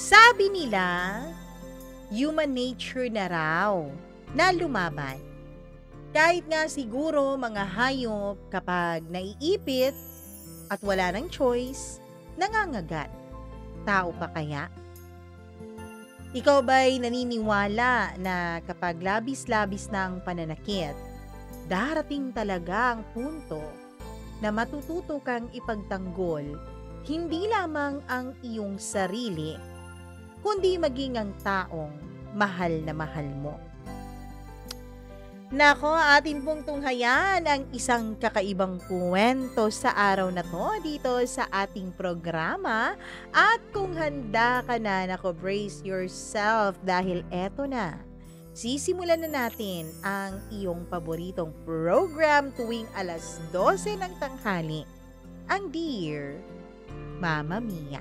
Sabi nila, human nature na raw na lumaban. Kahit nga siguro mga hayop kapag naiipit at wala ng choice, nangangagat. Tao pa kaya? Ikaw ba'y naniniwala na kapag labis-labis na ang pananakit, darating talaga ang punto na matututo kang ipagtanggol hindi lamang ang iyong sarili, kundi maging ang taong mahal na mahal mo? Nako, atin pong tunghayan ang isang kakaibang kwento sa araw na to dito sa ating programa. At kung handa ka na, nako, brace yourself dahil eto na. Sisimulan na natin ang iyong paboritong program tuwing alas 12 ng tanghali, ang Dear Mama Mia.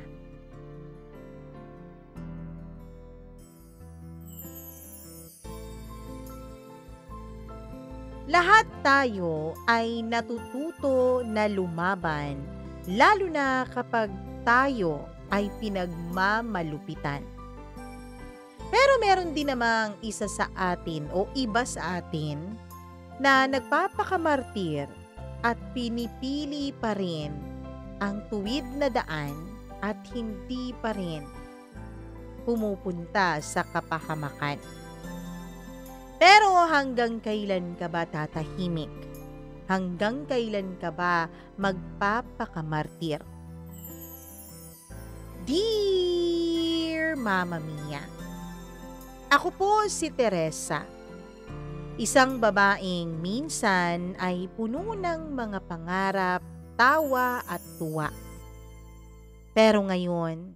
Lahat tayo ay natututo na lumaban, lalo na kapag tayo ay pinagmamalupitan. Pero meron din namang isa sa atin o iba sa atin na nagpapakamartir at pinipili pa rin ang tuwid na daan at hindi pa rin pumupunta sa kapahamakan. Pero hanggang kailan ka ba tatahimik? Hanggang kailan ka ba magpapakamartir? Dear Mama Mia, ako po si Teresa, isang babaeng minsan ay puno ng mga pangarap, tawa at tuwa. Pero ngayon,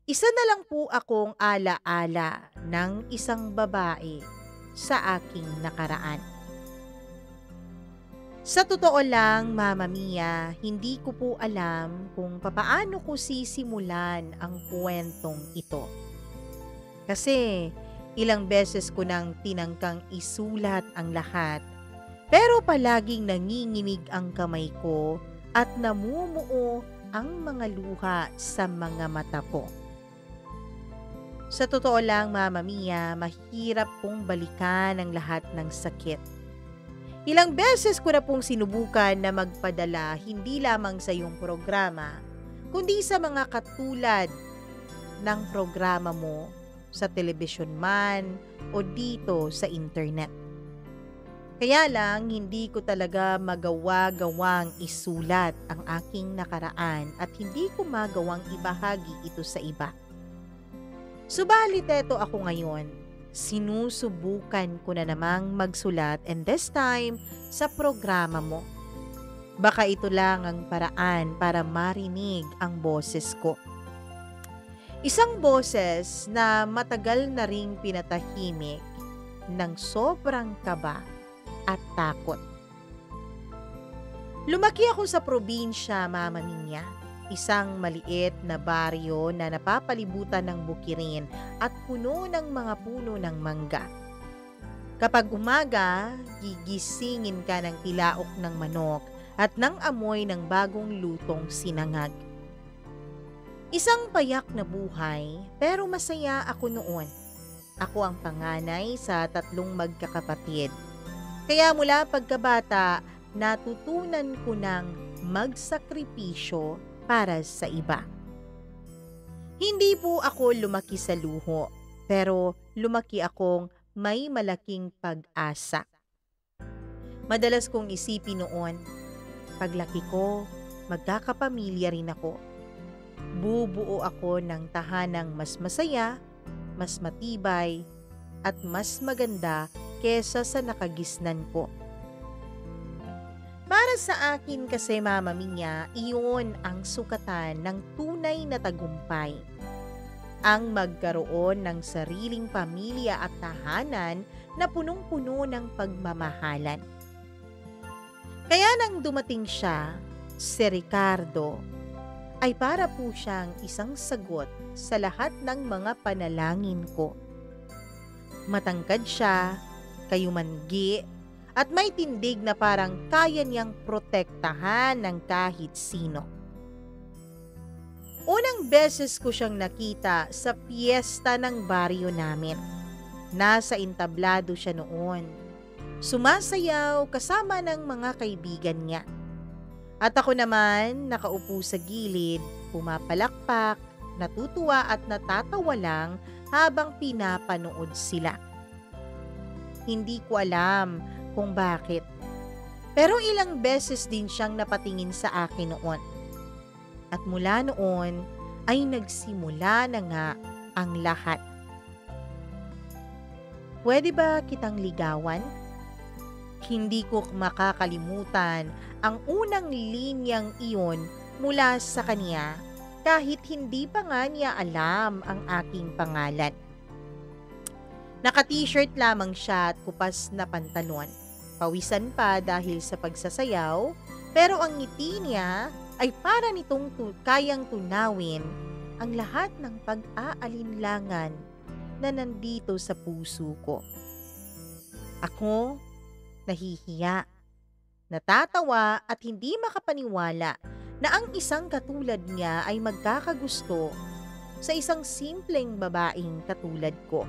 isa na lang po akong alaala ng isang babae sa aking nakaraan. Sa totoo lang, Mama Mia, hindi ko po alam kung papaano ko sisimulan ang kwentong ito. Kasi ilang beses ko nang tinangkang isulat ang lahat, pero palaging nanginginig ang kamay ko at namumuo ang mga luha sa mga mata ko. Sa totoo lang, Mama Mia, mahirap pong balikan ang lahat ng sakit. Ilang beses ko na pong sinubukan na magpadala hindi lamang sa iyong programa, kundi sa mga katulad ng programa mo sa telebisyon man o dito sa internet. Kaya lang, hindi ko talaga magawa-gawang isulat ang aking nakaraan at hindi ko magawang ibahagi ito sa iba. Subalit eto ako ngayon, sinusubukan ko na namang magsulat, and this time sa programa mo. Baka ito lang ang paraan para marinig ang boses ko. Isang boses na matagal na ring pinatahimik ng sobrang kaba at takot. Lumaki ako sa probinsya, Mama Mia. Isang maliit na baryo na napapalibutan ng bukirin at puno ng mga puno ng mangga. Kapag umaga, gigisingin ka ng tilaok ng manok at ng amoy ng bagong lutong sinangag. Isang payak na buhay, pero masaya ako noon. Ako ang panganay sa 3 magkakapatid. Kaya mula pagkabata, natutunan ko ng magsakripisyo para sa iba. Hindi po ako lumaki sa luho, pero lumaki akong may malaking pag-asa. Madalas kong isipin noon, paglaki ko, magkakapamilya rin ako. Bubuo ako ng tahanang mas masaya, mas matibay, at mas maganda kesa sa nakagisnan ko. Para sa akin kasi, Mama Mia, iyon ang sukatan ng tunay na tagumpay. Ang magkaroon ng sariling pamilya at tahanan na punong-puno ng pagmamahalan. Kaya nang dumating siya, si Ricardo, ay para po siyang isang sagot sa lahat ng mga panalangin ko. Matangkad siya, kayumanggi, at may tindig na parang kaya niyang protektahan ng kahit sino. Unang beses ko siyang nakita sa piyesta ng baryo namin. Nasa entablado siya noon. Sumasayaw kasama ng mga kaibigan niya. At ako naman nakaupo sa gilid, pumapalakpak, natutuwa at natatawa lang habang pinapanood sila. Hindi ko alam kung bakit. Pero ilang beses din siyang napatingin sa akin noon. At mula noon ay nagsimula na nga ang lahat. Pwede ba kitang ligawan? Hindi ko makakalimutan ang unang linyang iyon mula sa kanya kahit hindi pa nga niya alam ang aking pangalan. Naka-t-shirt lamang siya at kupas na pantalon. Pawisan pa dahil sa pagsasayaw, pero ang ngiti niya ay para nitong kayang tunawin ang lahat ng pag-aalinlangan na nandito sa puso ko. Ako, nahihiya, natatawa at hindi makapaniwala na ang isang katulad niya ay magkakagusto sa isang simpleng babaeng katulad ko.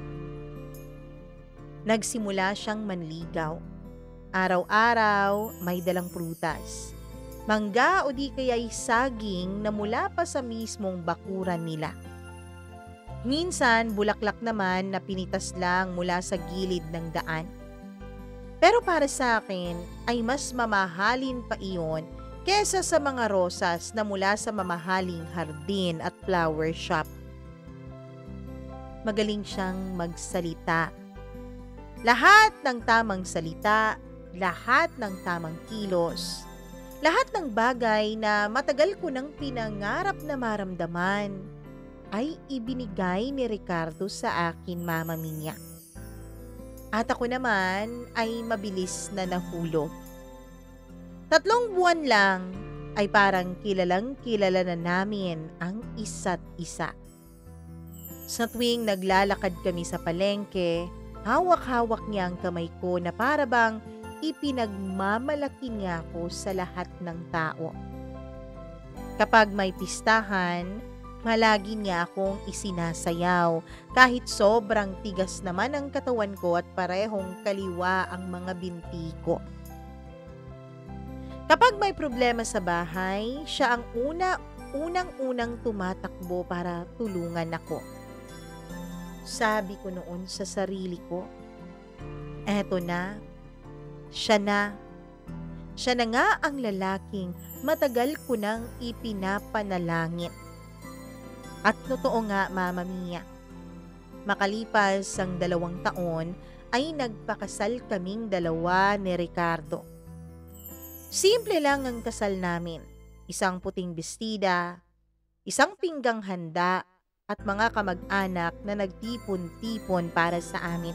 Nagsimula siyang manligaw. Araw-araw may dalang prutas. Mangga o di kaya'y saging na mula pa sa mismong bakuran nila. Minsan bulaklak naman na pinitas lang mula sa gilid ng daan. Pero para sa akin ay mas mamahalin pa iyon kesa sa mga rosas na mula sa mamahaling hardin at flower shop. Magaling siyang magsalita. Lahat ng tamang salita, lahat ng tamang kilos, lahat ng bagay na matagal ko nang pinangarap na maramdaman ay ibinigay ni Ricardo sa akin, Mama Mia. At ako naman ay mabilis na nahulog. 3 buwan lang ay parang kilalang kilala na namin ang isa't isa. Sa tuwing naglalakad kami sa palengke, hawak-hawak niya ang kamay ko na para bang ipinagmamalaki niya ako sa lahat ng tao. Kapag may pistahan, malagi niya akong isinasayaw kahit sobrang tigas naman ang katawan ko at parehong kaliwa ang mga binti ko. Kapag may problema sa bahay, siya ang unang-unang tumatakbo para tulungan ako. Sabi ko noon sa sarili ko, eto na, siya na. Siya na nga ang lalaking matagal ko nang ipinapanalangin. At totoo nga, Mama Mia, makalipas ang 2 taon ay nagpakasal kaming dalawa ni Ricardo. Simple lang ang kasal namin, isang puting bestida, isang pinggang handa, at mga kamag-anak na nagtipon-tipon para sa amin.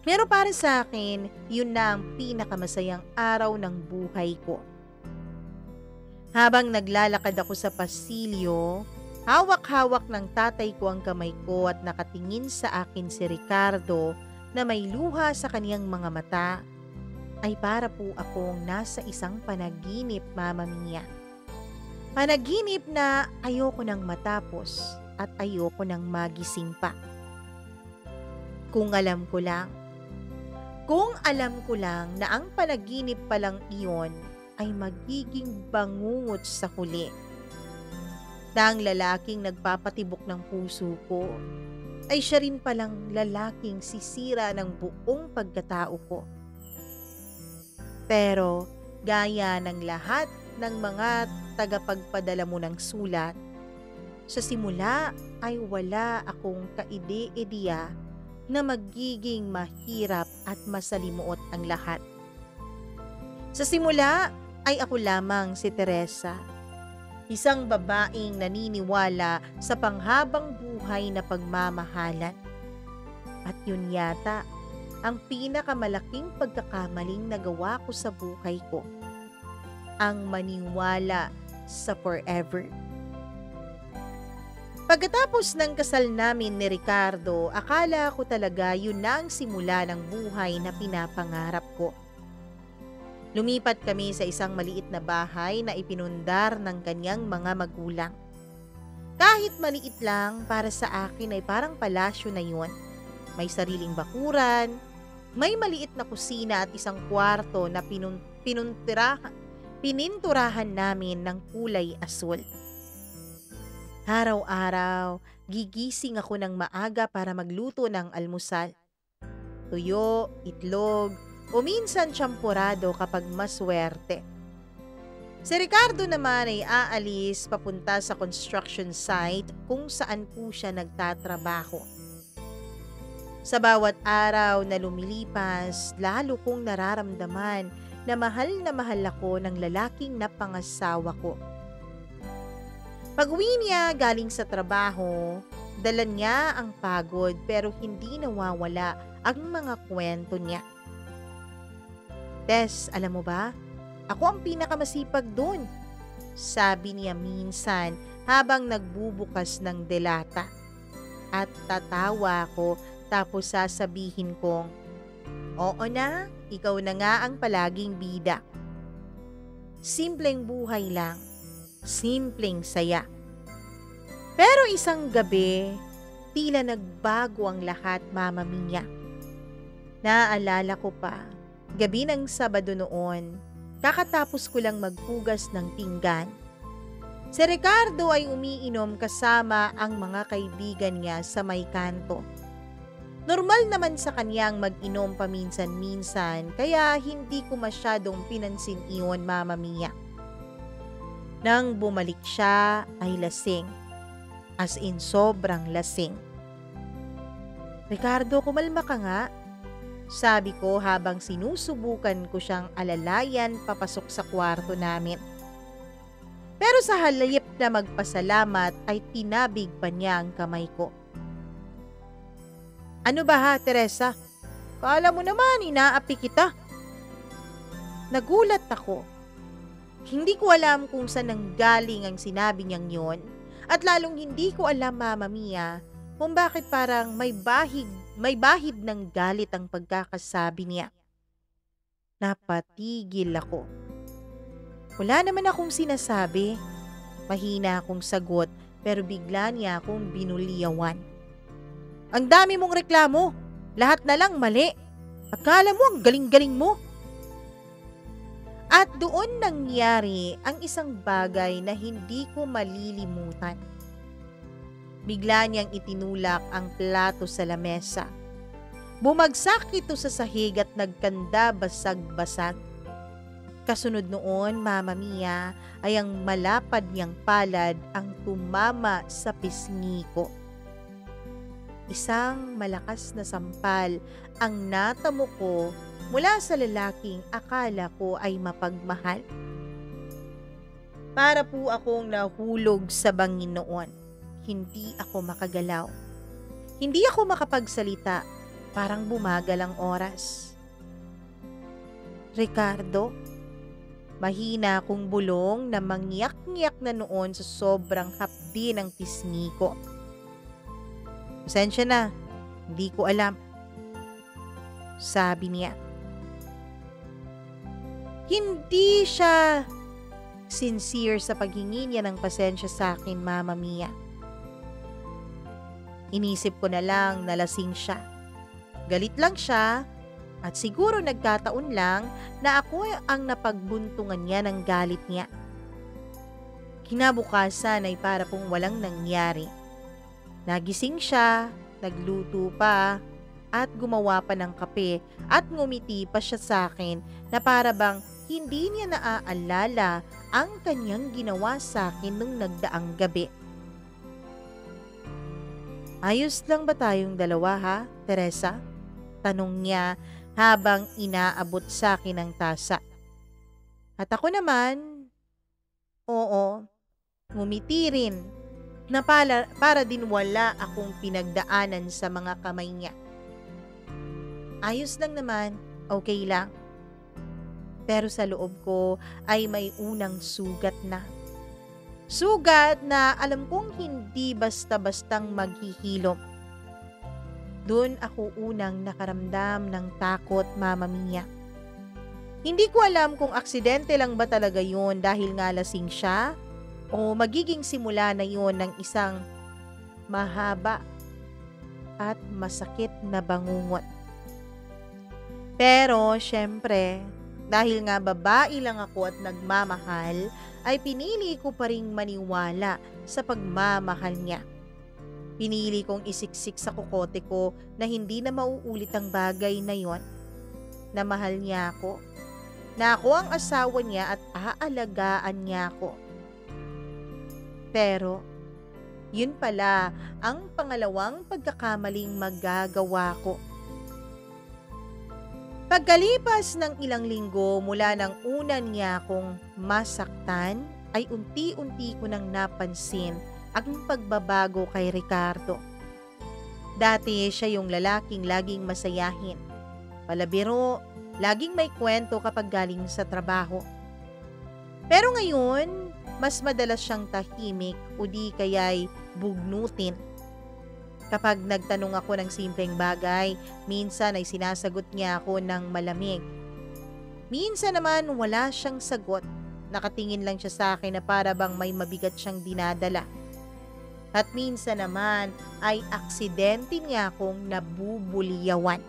Pero para sa akin, yun na ang pinakamasayang araw ng buhay ko. Habang naglalakad ako sa pasilyo, hawak-hawak ng tatay ko ang kamay ko at nakatingin sa akin si Ricardo na may luha sa kaniyang mga mata, ay para po akong nasa isang panaginip, Mama Mia. Panaginip na ayoko nang matapos at ayoko nang magising pa. Kung alam ko lang na ang panaginip pa lang iyon ay magiging bangungot sa huli. Na ang lalaking nagpapatibok ng puso ko ay siya rin palang lalaking sisira ng buong pagkatao ko. Pero gaya ng lahat ng mga tagapagpadala mo ng sulat, sa simula ay wala akong kaide-ideya na magiging mahirap at masalimuot ang lahat. Sa simula ay ako lamang si Teresa, isang babaeng naniniwala sa panghabang buhay na pagmamahalan. At yun yata ang pinakamalaking pagkakamaling nagawa ko sa buhay ko, ang maniwala sa forever. Pagkatapos ng kasal namin ni Ricardo, akala ko talaga yun na ang simula ng buhay na pinapangarap ko. Lumipat kami sa isang maliit na bahay na ipinundar ng kanyang mga magulang. Kahit maliit lang, para sa akin ay parang palasyo na yun. May sariling bakuran, may maliit na kusina at isang kwarto na pininturahan namin ng kulay asul. Araw-araw, gigising ako ng maaga para magluto ng almusal. Tuyo, itlog, o minsan tsampurado kapag maswerte. Si Ricardo naman ay aalis papunta sa construction site kung saan po siya nagtatrabaho. Sa bawat araw na lumilipas, lalo kong nararamdaman na mahal ako ng lalaking napangasawa ko. Pag-uwi niya galing sa trabaho, dala niya ang pagod pero hindi nawawala ang mga kwento niya. Tess, alam mo ba? Ako ang pinakamasipag doon, sabi niya minsan habang nagbubukas ng delata. At tatawa ako tapos sasabihin kong, oo na, ikaw na nga ang palaging bida. Simpleng buhay lang, simpleng saya. Pero isang gabi, tila nagbago ang lahat, Mama Mia. Naaalala ko pa, gabi ng Sabado noon, kakatapos ko lang maghugas ng pinggan. Si Ricardo ay umiinom kasama ang mga kaibigan niya sa may kanto. Normal naman sa kanyang mag-inom paminsan-minsan kaya hindi ko masyadong pinansin iyon, Mama Mia. Nang bumalik siya ay lasing. As in sobrang lasing. Ricardo, kumalma ka nga. Sabi ko habang sinusubukan ko siyang alalayan papasok sa kwarto namin. Pero sa halip na magpasalamat ay tinabig pa niya ang kamay ko. Ano ba ha, Teresa? Kala mo naman inaapi kita. Nagulat ako. Hindi ko alam kung saan nanggaling ang sinabi niyang yon at lalong hindi ko alam, Mama Mia, kung bakit parang may bahid ng galit ang pagkakasabi niya. Napatigil ako. Wala naman akong sinasabi. Mahina akong sagot pero bigla niya akong binuliyawan. Ang dami mong reklamo. Lahat na lang mali. Akala mo ang galing-galing mo. At doon nangyari ang isang bagay na hindi ko malilimutan. Bigla niyang itinulak ang plato sa lamesa. Bumagsak ito sa sahig at nagkanda basag-basag. Kasunod noon, Mama Mia, ay ang malapad niyang palad ang tumama sa pisngi ko. Isang malakas na sampal ang natamo ko mula sa lalaking akala ko ay mapagmahal. Para po akong nahulog sa bangin noon. Hindi ako makagalaw. Hindi ako makapagsalita. Parang bumagal ang oras. Ricardo, mahina akong bulong na mangyak-ngyak na noon sa sobrang hapdi ng pisngi ko. Pasensya na, hindi ko alam. Sabi niya. Hindi siya sincere sa paghingi niya ng pasensya sa akin, Mama Mia. Inisip ko na lang na lasing siya. Galit lang siya at siguro nagkataon lang na ako ang napagbuntungan niya ng galit niya. Kinabukasan ay para pong walang nangyari. Nagising siya, nagluto pa, at gumawa pa ng kape at ngumiti pa siya sa akin na para bang hindi niya naaalala ang kanyang ginawa sa akin nung nagdaang gabi. Ayos lang ba tayong dalawa ha, Teresa? Tanong niya habang inaabot sa akin ang tasa. At ako naman, oo, ngumiti rin. Na para din wala akong pinagdaanan sa mga kamay niya. Ayos lang naman, okay lang. Pero sa loob ko ay may unang sugat na. Sugat na alam kong hindi basta-bastang maghihilom. Doon ako unang nakaramdam ng takot, Mama Mia. Hindi ko alam kung aksidente lang ba talaga yun dahil nga lasing siya o magiging simula na yon ng isang mahaba at masakit na bangungot. Pero syempre, dahil nga babae lang ako at nagmamahal, ay pinili ko pa ring maniwala sa pagmamahal niya. Pinili kong isiksik sa kokote ko na hindi na mauulit ang bagay na yon, na mahal niya ako, na ako ang asawa niya at aalagaan niya ako. Pero, yun pala ang pangalawang pagkakamaling magagawa ko. Pagkalipas ng ilang linggo mula nang una niya akong masaktan, ay unti-unti ko nang napansin ang pagbabago kay Ricardo. Dati siya yung lalaking laging masayahin, palabiro, laging may kwento kapag galing sa trabaho. Pero ngayon, mas madalas siyang tahimik o di kaya'y bugnutin. Kapag nagtanong ako ng simpleng bagay, minsan ay sinasagot niya ako ng malamig. Minsan naman wala siyang sagot, nakatingin lang siya sa akin na para bang may mabigat siyang dinadala. At minsan naman ay aksidente niya akong nabubuliyawan.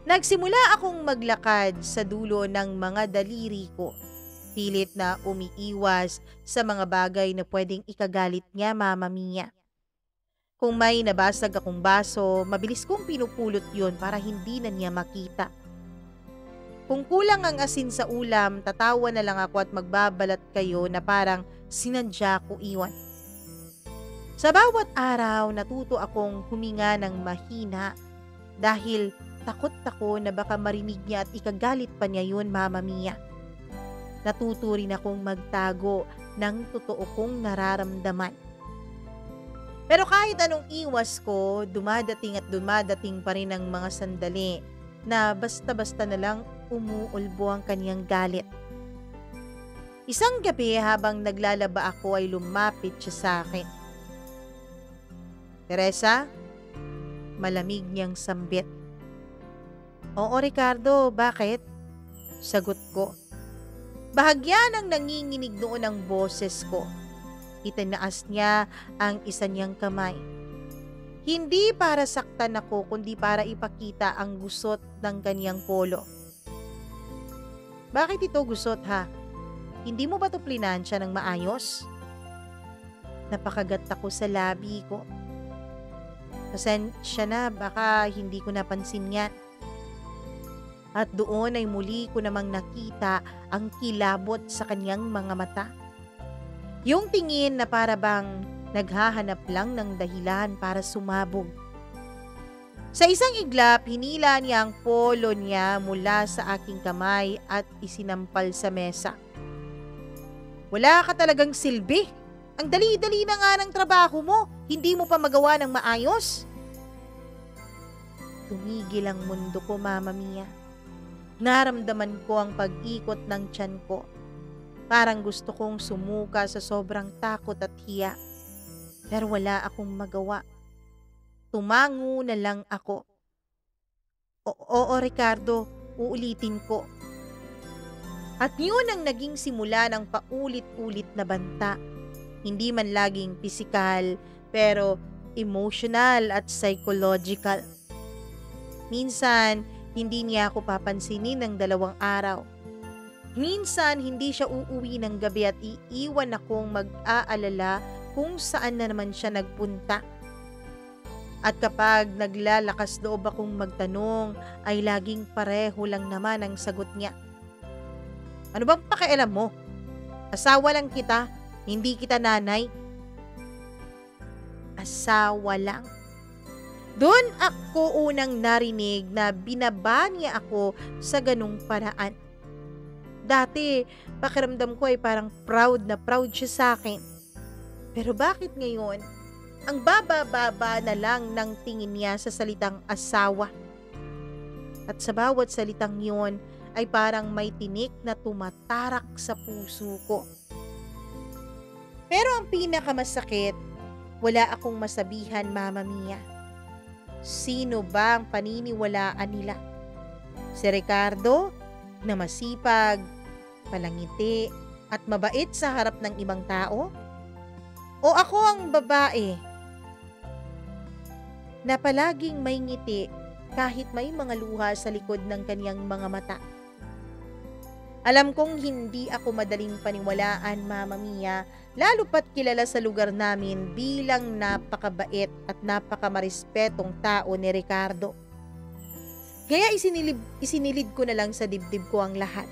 Nagsimula akong maglakad sa dulo ng mga daliri ko. Pilit na umiiwas sa mga bagay na pwedeng ikagalit niya, Mama Mia. Kung may nabasag akong baso, mabilis kong pinupulot yon para hindi na niya makita. Kung kulang ang asin sa ulam, tatawa na lang ako at magbabalat kayo na parang sinadya ko iwan. Sa bawat araw, natuto akong huminga ng mahina dahil takot ako na baka marinig niya at ikagalit pa niya yun, Mama Mia. Natuto rin akong magtago ng totoo kong nararamdaman. Pero kahit anong iwas ko, dumadating at dumadating pa rin ang mga sandali na basta-basta na lang umuulbo ang kanyang galit. Isang gabi habang naglalaba ako ay lumapit siya sa akin. Teresa, malamig niyang sambit. Oo, Ricardo, bakit? Sagot ko. Bahagya ng nanginginig noon ang boses ko. Itinaas niya ang isa niyang kamay. Hindi para saktan ako kundi para ipakita ang gusot ng kanyang polo. Bakit ito gusot ha? Hindi mo ba ito plinansya ng maayos? Napakagat ako sa labi ko. Pasensya na, baka hindi ko napansin yan. At doon ay muli ko namang nakita ang kilabot sa kanyang mga mata. Yung tingin na para bang naghahanap lang ng dahilan para sumabog. Sa isang iglap, hinila niya ang polo niya mula sa aking kamay at isinampal sa mesa. Wala ka talagang silbi. Ang dali-dali na nga ng trabaho mo. Hindi mo pa magawa ng maayos. Tumigil ang mundo ko, Mama Mia. Naramdaman ko ang pag-ikot ng tiyan ko. Parang gusto kong sumuka sa sobrang takot at hiya. Pero wala akong magawa. Tumango na lang ako. Oo, Ricardo, uulitin ko. At yun ang naging simula ng paulit-ulit na banta. Hindi man laging pisikal, pero emotional at psychological. Minsan, hindi niya ako papansinin ng 2 araw. Minsan, hindi siya uuwi ng gabi at iiwan akong mag-aalala kung saan na naman siya nagpunta. At kapag naglalakas loob akong magtanong, ay laging pareho lang naman ang sagot niya. Ano bang pakialam mo? Asawa lang kita, hindi kita nanay. Asawa lang. Doon ako unang narinig na binaba niya ako sa ganung paraan. Dati, pakiramdam ko ay parang proud na proud siya sa akin. Pero bakit ngayon, ang baba-baba na lang ng tingin niya sa salitang asawa? At sa bawat salitang yon ay parang may tinik na tumatarak sa puso ko. Pero ang pinakamasakit, wala akong masabihan, Mama Mia. Sino ba ang paniniwalaan nila? Si Ricardo, na masipag, palangiti, at mabait sa harap ng ibang tao? O ako ang babae na palaging may ngiti kahit may mga luha sa likod ng kaniyang mga mata? Alam kong hindi ako madaling paniwalaan, Mama Mia, lalo pat kilala sa lugar namin bilang napakabait at napakamarespetong tao ni Ricardo. Kaya isinilid ko na lang sa dibdib ko ang lahat.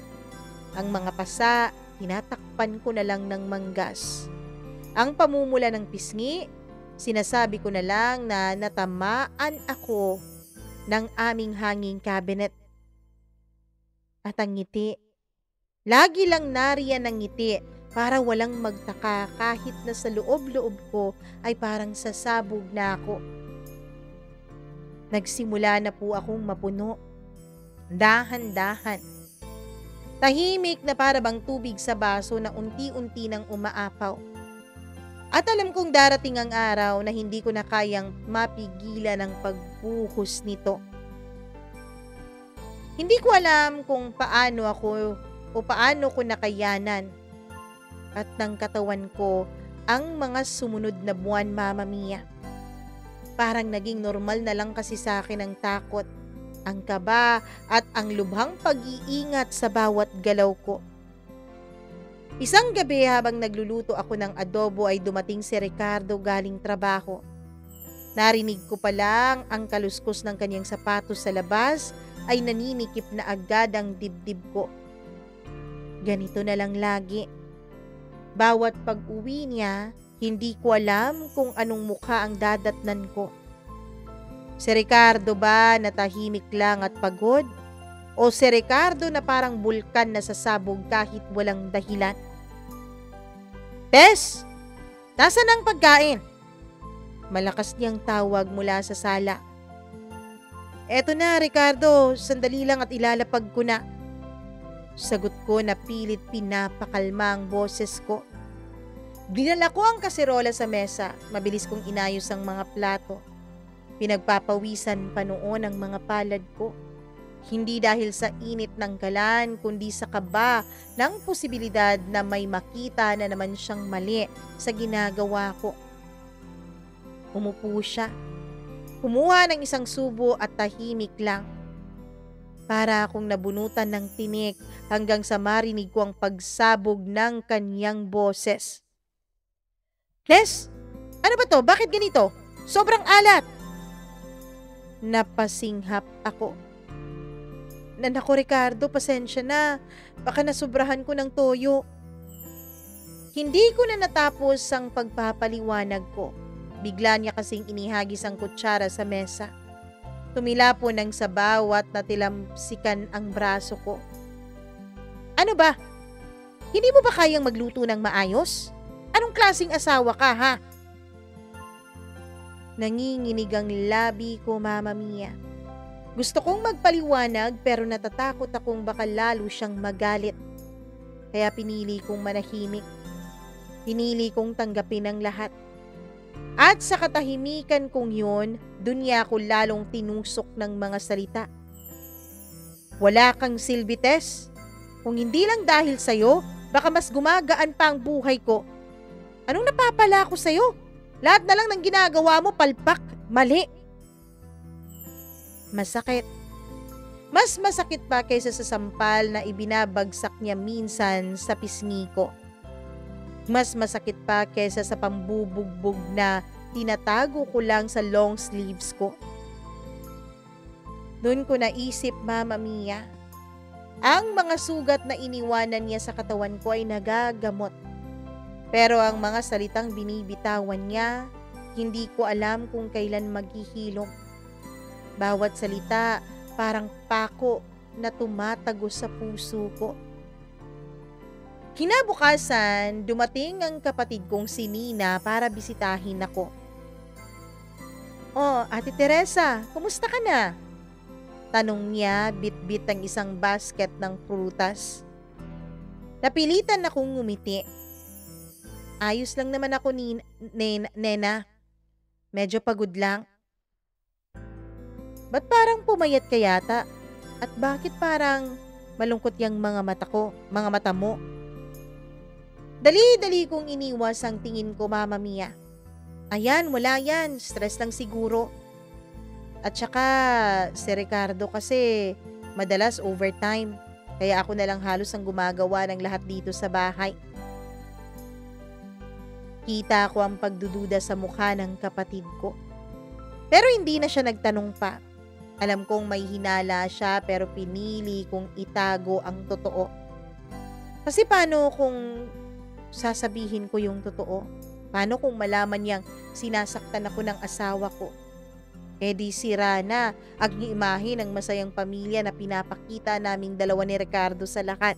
Ang mga pasa, tinatakpan ko na lang ng manggas. Ang pamumula ng pisngi, sinasabi ko na lang na natamaan ako ng aming hanging cabinet. At ang ngiti, lagi lang nariyan ang ngiti para walang magtaka kahit na sa loob-loob ko ay parang sasabog na ako. Nagsimula na po akong mapuno. Dahan-dahan. Tahimik na para bang tubig sa baso na unti-unti nang umaapaw. At alam kong darating ang araw na hindi ko na kayang mapigilan ang pagbuhos nito. Hindi ko alam kung paano ko nakayanan at ng katawan ko ang mga sumunod na buwan, Mama Mia. Parang naging normal na lang kasi sa akin ang takot, ang kaba at ang lubhang pag-iingat sa bawat galaw ko. Isang gabi habang nagluluto ako ng adobo ay dumating si Ricardo galing trabaho. Narinig ko pa lang ang kaluskos ng kanyang sapatos sa labas ay naninikip na agad ang dibdib ko. Ganito na lang lagi. Bawat pag-uwi niya, hindi ko alam kung anong mukha ang dadatnan ko. Si Ricardo ba na tahimik lang at pagod? O si Ricardo na parang bulkan na sasabog kahit walang dahilan? Tess! Nasaan ang pagkain? Malakas niyang tawag mula sa sala. Eto na, Ricardo, sandali lang at ilalapag ko na. Sagot ko na pilit pinapakalma ang boses ko. Dinala ko ang kaserola sa mesa, mabilis kong inayos ang mga plato. Pinagpapawisan pa noon ang mga palad ko. Hindi dahil sa init ng kalan, kundi sa kaba ng posibilidad na may makita na naman siyang mali sa ginagawa ko. Umupo siya. Kumuha ng isang subo at tahimik lang. Para akong nabunutan ng tinik hanggang sa marinig ko ang pagsabog ng kanyang boses. Les, ano ba to? Bakit ganito? Sobrang alat! Napasinghap ako. Nanako Ricardo, pasensya na. Baka nasubrahan ko ng toyo. Hindi ko na natapos ang pagpapaliwanag ko. Bigla niya kasing inihagis ang kutsara sa mesa. Tumila po ng sabaw at natilamsikan ang braso ko. Ano ba? Hindi mo ba kayang magluto ng maayos? Anong klaseng asawa ka, ha? Nanginginig ang labi ko, Mama Mia. Gusto kong magpaliwanag pero natatakot akong baka lalo siyang magalit. Kaya pinili kong manahimik. Pinili kong tanggapin ang lahat. At sa katahimikan kong yun, dun niya ako lalong tinusok ng mga salita. Wala kang silbi, Tess. Kung hindi lang dahil sa'yo, baka mas gumagaan pa ang buhay ko. Anong napapala ko sa'yo? Lahat na lang ng ginagawa mo, palpak, mali. Masakit. Mas masakit pa kaysa sa sampal na ibinabagsak niya minsan sa pisngi ko. Mas masakit pa kaysa sa pambubugbog na tinatago ko lang sa long sleeves ko. Doon ko naisip, Mama Mia, ang mga sugat na iniwanan niya sa katawan ko ay nagagamot. Pero ang mga salitang binibitawan niya, hindi ko alam kung kailan maghihilom. Bawat salita parang pako na tumatagos sa puso ko. Kinabukasan, dumating ang kapatid kong si Nina para bisitahin ako. Oh, Ate Teresa, kumusta ka na? Tanong niya, bit-bit ang isang basket ng prutas. Napilitan akong ngumiti. Ayos lang naman ako, Nena. Medyo pagod lang. Ba't parang pumayat ka yata? At bakit parang malungkot yung mga mata mo? Dali-dali kong iniwas ang tingin ko, Mama Mia. Ayan, wala yan. Stress lang siguro. At saka si Ricardo kasi madalas overtime. Kaya ako na lang halos ang gumagawa ng lahat dito sa bahay. Kita ko ang pagdududa sa mukha ng kapatid ko. Pero hindi na siya nagtanong pa. Alam kong may hinala siya pero pinili kong itago ang totoo. Kasi paano kung sasabihin ko yung totoo? Paano kung malaman niyang sinasaktan ako ng asawa ko? Eh di sira na ang imahe ng masayang pamilya na pinapakita naming dalawa ni Ricardo sa lahat.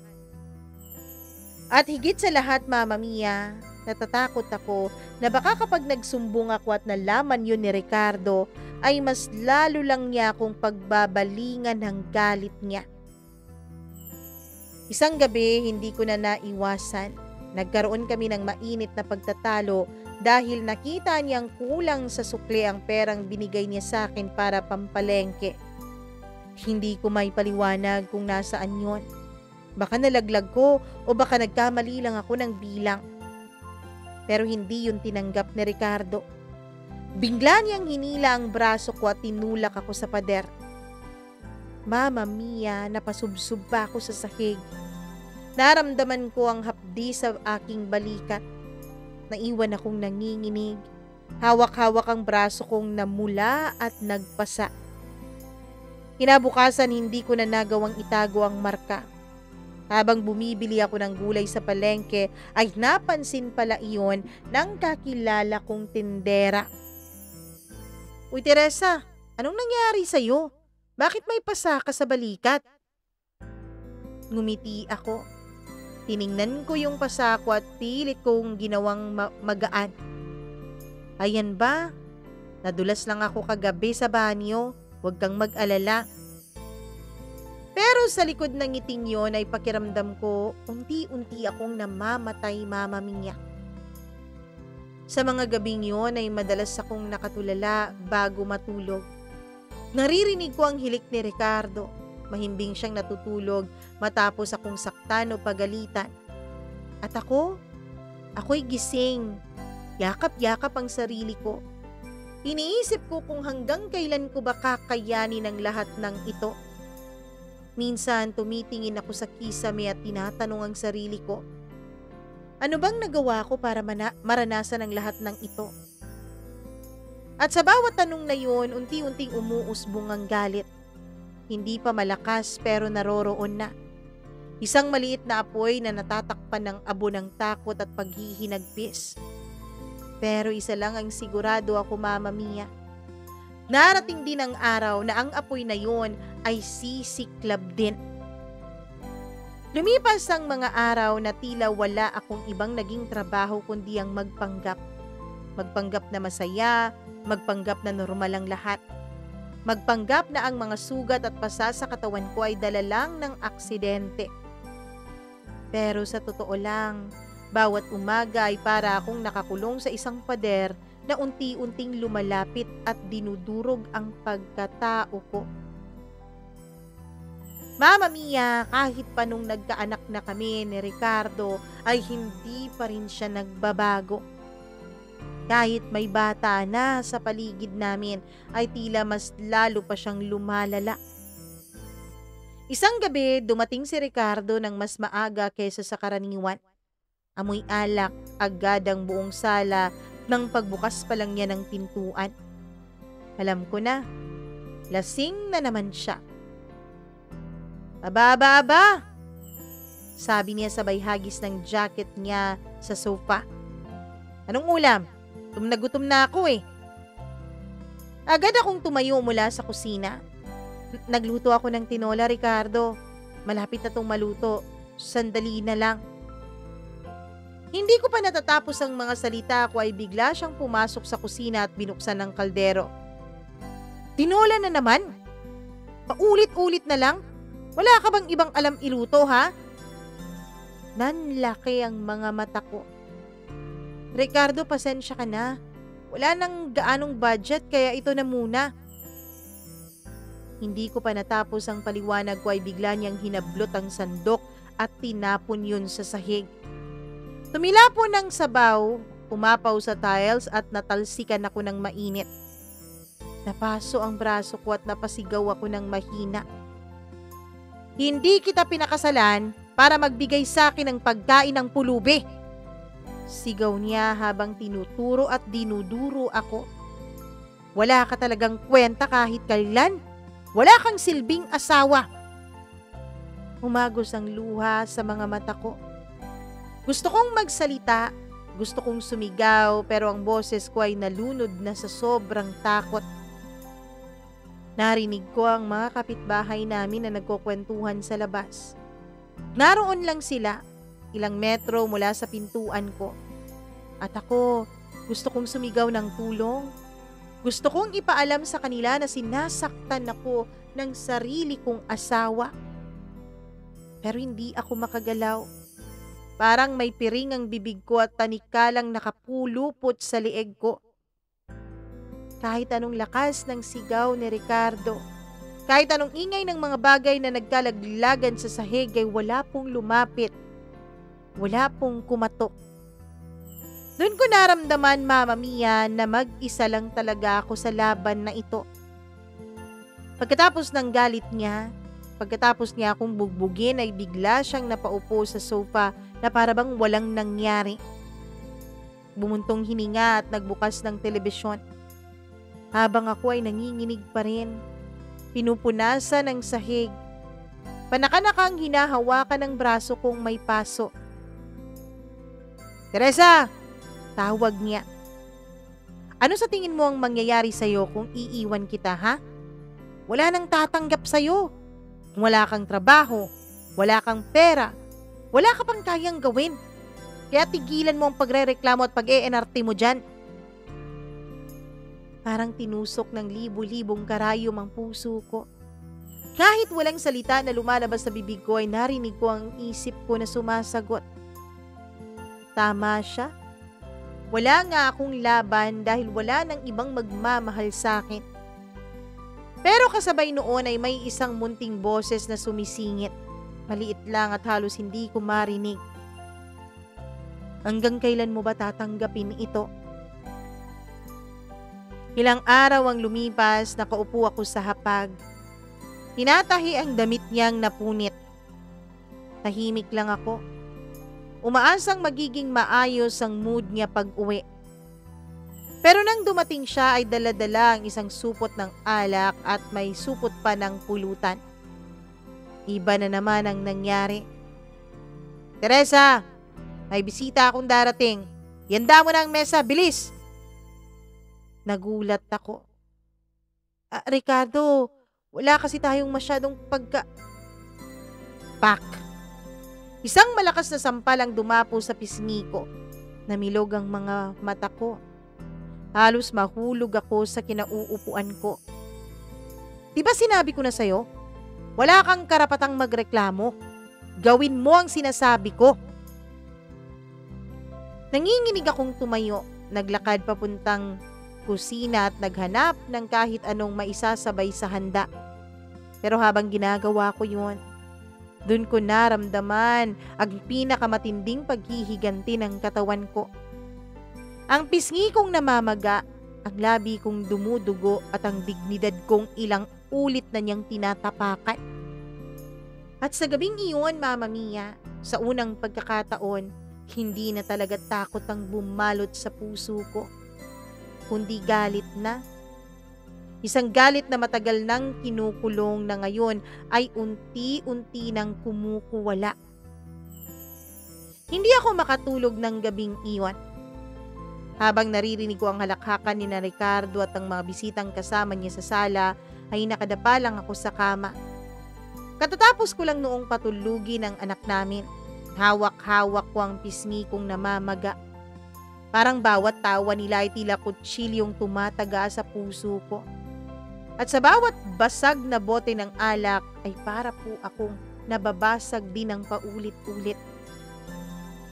At higit sa lahat, Mama Mia, natatakot ako na baka kapag nagsumbong ako at nalaman yun ni Ricardo, ay mas lalo lang niya akong pagbabalingan ng galit niya. Isang gabi, hindi ko na naiwasan. Nagkaroon kami ng mainit na pagtatalo dahil nakita niyang kulang sa sukli ang perang binigay niya sa akin para pampalengke. Hindi ko may paliwanag kung nasaan yon. Baka nalaglag ko o baka nagkamali lang ako ng bilang. Pero hindi yun tinanggap ni Ricardo. Bigla niyang hinila ang braso ko at tinulak ako sa pader. Mama Mia, napasubsob pa ako sa sahig. Naramdaman ko ang hapdi sa aking balikat. Naiwan akong nanginginig. Hawak-hawak ang braso kong namula at nagpasa. Kinabukasan hindi ko na nagawang itago ang marka. Habang bumibili ako ng gulay sa palengke ay napansin pala iyon ng kakilala kong tindera. Uy Teresa, anong nangyari sa'yo? Bakit may pasa ka sa balikat? Ngumiti ako. Tiningnan ko yung pasa ko at pilit kong ginawang magaan. Ayan ba? Nadulas lang ako kagabi sa banyo. Huwag kang mag-alala. Pero sa likod ng ngiting yon ay pakiramdam ko unti-unti akong namamatay, Mama Mia. Sa mga gabing yon ay madalas akong nakatulala bago matulog. Naririnig ko ang hilik ni Ricardo. Mahimbing siyang natutulog matapos akong saktan o pagalitan. At ako'y gising. Yakap-yakap ang sarili ko. Iniisip ko kung hanggang kailan ko ba kakayanin ang lahat ng ito. Minsan tumitingin ako sa kisame at tinatanong ang sarili ko, ano bang nagawa ko para maranasan ang lahat ng ito? At sa bawat tanong na yun, unti-unting umuusbong ang galit. Hindi pa malakas pero naroroon na. Isang maliit na apoy na natatakpan ng abo ng takot at paghihinagpis. Pero isa lang ang sigurado ako, Mama Mia. Narating din ang araw na ang apoy na yon ay sisiklab din. Lumipas ang mga araw na tila wala akong ibang naging trabaho kundi ang magpanggap. Magpanggap na masaya, magpanggap na normal ang lahat. Magpanggap na ang mga sugat at pasa sa katawan ko ay dala lang ng aksidente. Pero sa totoo lang, bawat umaga ay para akong nakakulong sa isang pader na unti-unting lumalapit at dinudurog ang pagkatao ko. Mama Mia, kahit pa nung nagkaanak na kami ni Ricardo ay hindi pa rin siya nagbabago. Kahit may bata na sa paligid namin ay tila mas lalo pa siyang lumalala. Isang gabi, dumating si Ricardo ng mas maaga kaysa sa karaniwan. Amoy alak, agad ang buong sala nang pagbukas pa lang niya ng pintuan. Alam ko na, lasing na naman siya. Aba, sabi niya sabay hagis ng jacket niya sa sofa. Anong ulam? Gutom na ako eh. Agad akong tumayo mula sa kusina. Nagluto ako ng tinola, Ricardo. Malapit na tong maluto. Sandali na lang. Hindi ko pa natatapos ang mga salita ko ay bigla siyang pumasok sa kusina at binuksan ng kaldero. Tinola na naman? Paulit-ulit na lang? Wala ka bang ibang alam iluto, ha? Nanlaki ang mga mata ko. Ricardo, pasensya ka na. Wala nang gaanong budget kaya ito na muna. Hindi ko pa natapos ang paliwanag ko ay bigla niyang hinablot ang sandok at tinapon yun sa sahig. Tumila po ng sabaw, umapaw sa tiles at natalsikan ako ng mainit. Napaso ang braso ko at napasigaw ako ng mahina. Hindi kita pinakasalan para magbigay sa akin ng pagkain ng pulubi. Sigaw niya habang tinuturo at dinuduro ako. Wala ka talagang kwenta kahit kailan. Wala kang silbing asawa. Umagos ang luha sa mga mata ko. Gusto kong magsalita, gusto kong sumigaw, pero ang boses ko ay nalunod na sa sobrang takot. Narinig ko ang mga kapitbahay namin na nagkukwentuhan sa labas. Naroon lang sila, ilang metro mula sa pintuan ko. At ako, gusto kong sumigaw ng tulong. Gusto kong ipaalam sa kanila na sinasaktan ako ng sarili kong asawa. Pero hindi ako makagalaw. Parang may piring ang bibig ko at tanikalang nakapulupot sa lieg ko. Kahit anong lakas ng sigaw ni Ricardo, kahit anong ingay ng mga bagay na nagkalaglagan sa sahig ay wala pong lumapit. Wala pong kumatok. Doon ko naramdaman, Mama Mia, na mag-isa lang talaga ako sa laban na ito. Pagkatapos ng galit niya, pagkatapos niya akong bugbugin ay bigla siyang napaupo sa sofa na parabang walang nangyari. Bumuntong hininga at nagbukas ng telebisyon. Habang ako ay nanginginig pa rin, pinupunasan ng sahig. Panakanakang hinahawakan ng braso kong may paso. Teresa! Tawag niya. Ano sa tingin mo ang mangyayari sa'yo kung iiwan kita, ha? Wala nang tatanggap sa'yo. Wala kang trabaho, wala kang pera, wala ka pang kayang gawin. Kaya tigilan mo ang pagrereklamo at pag-ENRT mo dyan. Parang tinusok ng libu-libong karayom ang puso ko. Kahit walang salita na lumalabas sa bibig ko ay narinig ko ang isip ko na sumasagot. Tama siya. Wala nga akong laban dahil wala nang ibang magmamahal sa akin. Pero kasabay noon ay may isang munting boses na sumisingit. Maliit lang at halos hindi ko marinig. Hanggang kailan mo ba tatanggapin ito? Ilang araw ang lumipas, nakaupo ako sa hapag. Tinatahi ang damit niyang napunit. Tahimik lang ako. Umaasang magiging maayos ang mood niya pag-uwi. Pero nang dumating siya ay dala-dala ang isang supot ng alak at may supot pa ng pulutan. Iba na naman ang nangyari. Teresa, may bisita akong darating. Ihanda mo na ang mesa, bilis! Nagulat ako. Ricardo, wala kasi tayong masyadong Pak! Isang malakas na sampal ang dumapo sa pisngi ko. Namilog ang mga mata ko. Halos mahulog ako sa kinauupuan ko. Diba sinabi ko na sa'yo? Wala kang karapatang magreklamo. Gawin mo ang sinasabi ko. Nanginginig akong tumayo. Naglakad papuntang kusina at naghanap ng kahit anong maisasabay sa handa. Pero habang ginagawa ko yun, doon ko naramdaman ang pinakamatinding paghihiganti ng katawan ko. Ang pisngi kong namamaga, ang labi kong dumudugo at ang dignidad kong ilang ulit na niyang tinatapakan. At sa gabing iyon, Mama Mia, sa unang pagkakataon, hindi na talaga takot ang bumalot sa puso ko, kundi galit na. Isang galit na matagal nang kinukulong na ngayon ay unti-unti nang kumukuwala. Hindi ako makatulog ng gabing iyon. Habang naririnig ko ang halakhakan ni na Ricardo at ang mga bisitang kasama niya sa sala, ay nakadapa lang ako sa kama. Katatapos ko lang noong patulugin ang anak namin. Hawak-hawak ko ang pisngi kong namamaga. Parang bawat tawa nila ay tila kutsilyong tumataga sa puso ko. At sa bawat basag na bote ng alak ay para po akong nababasag din ng paulit-ulit.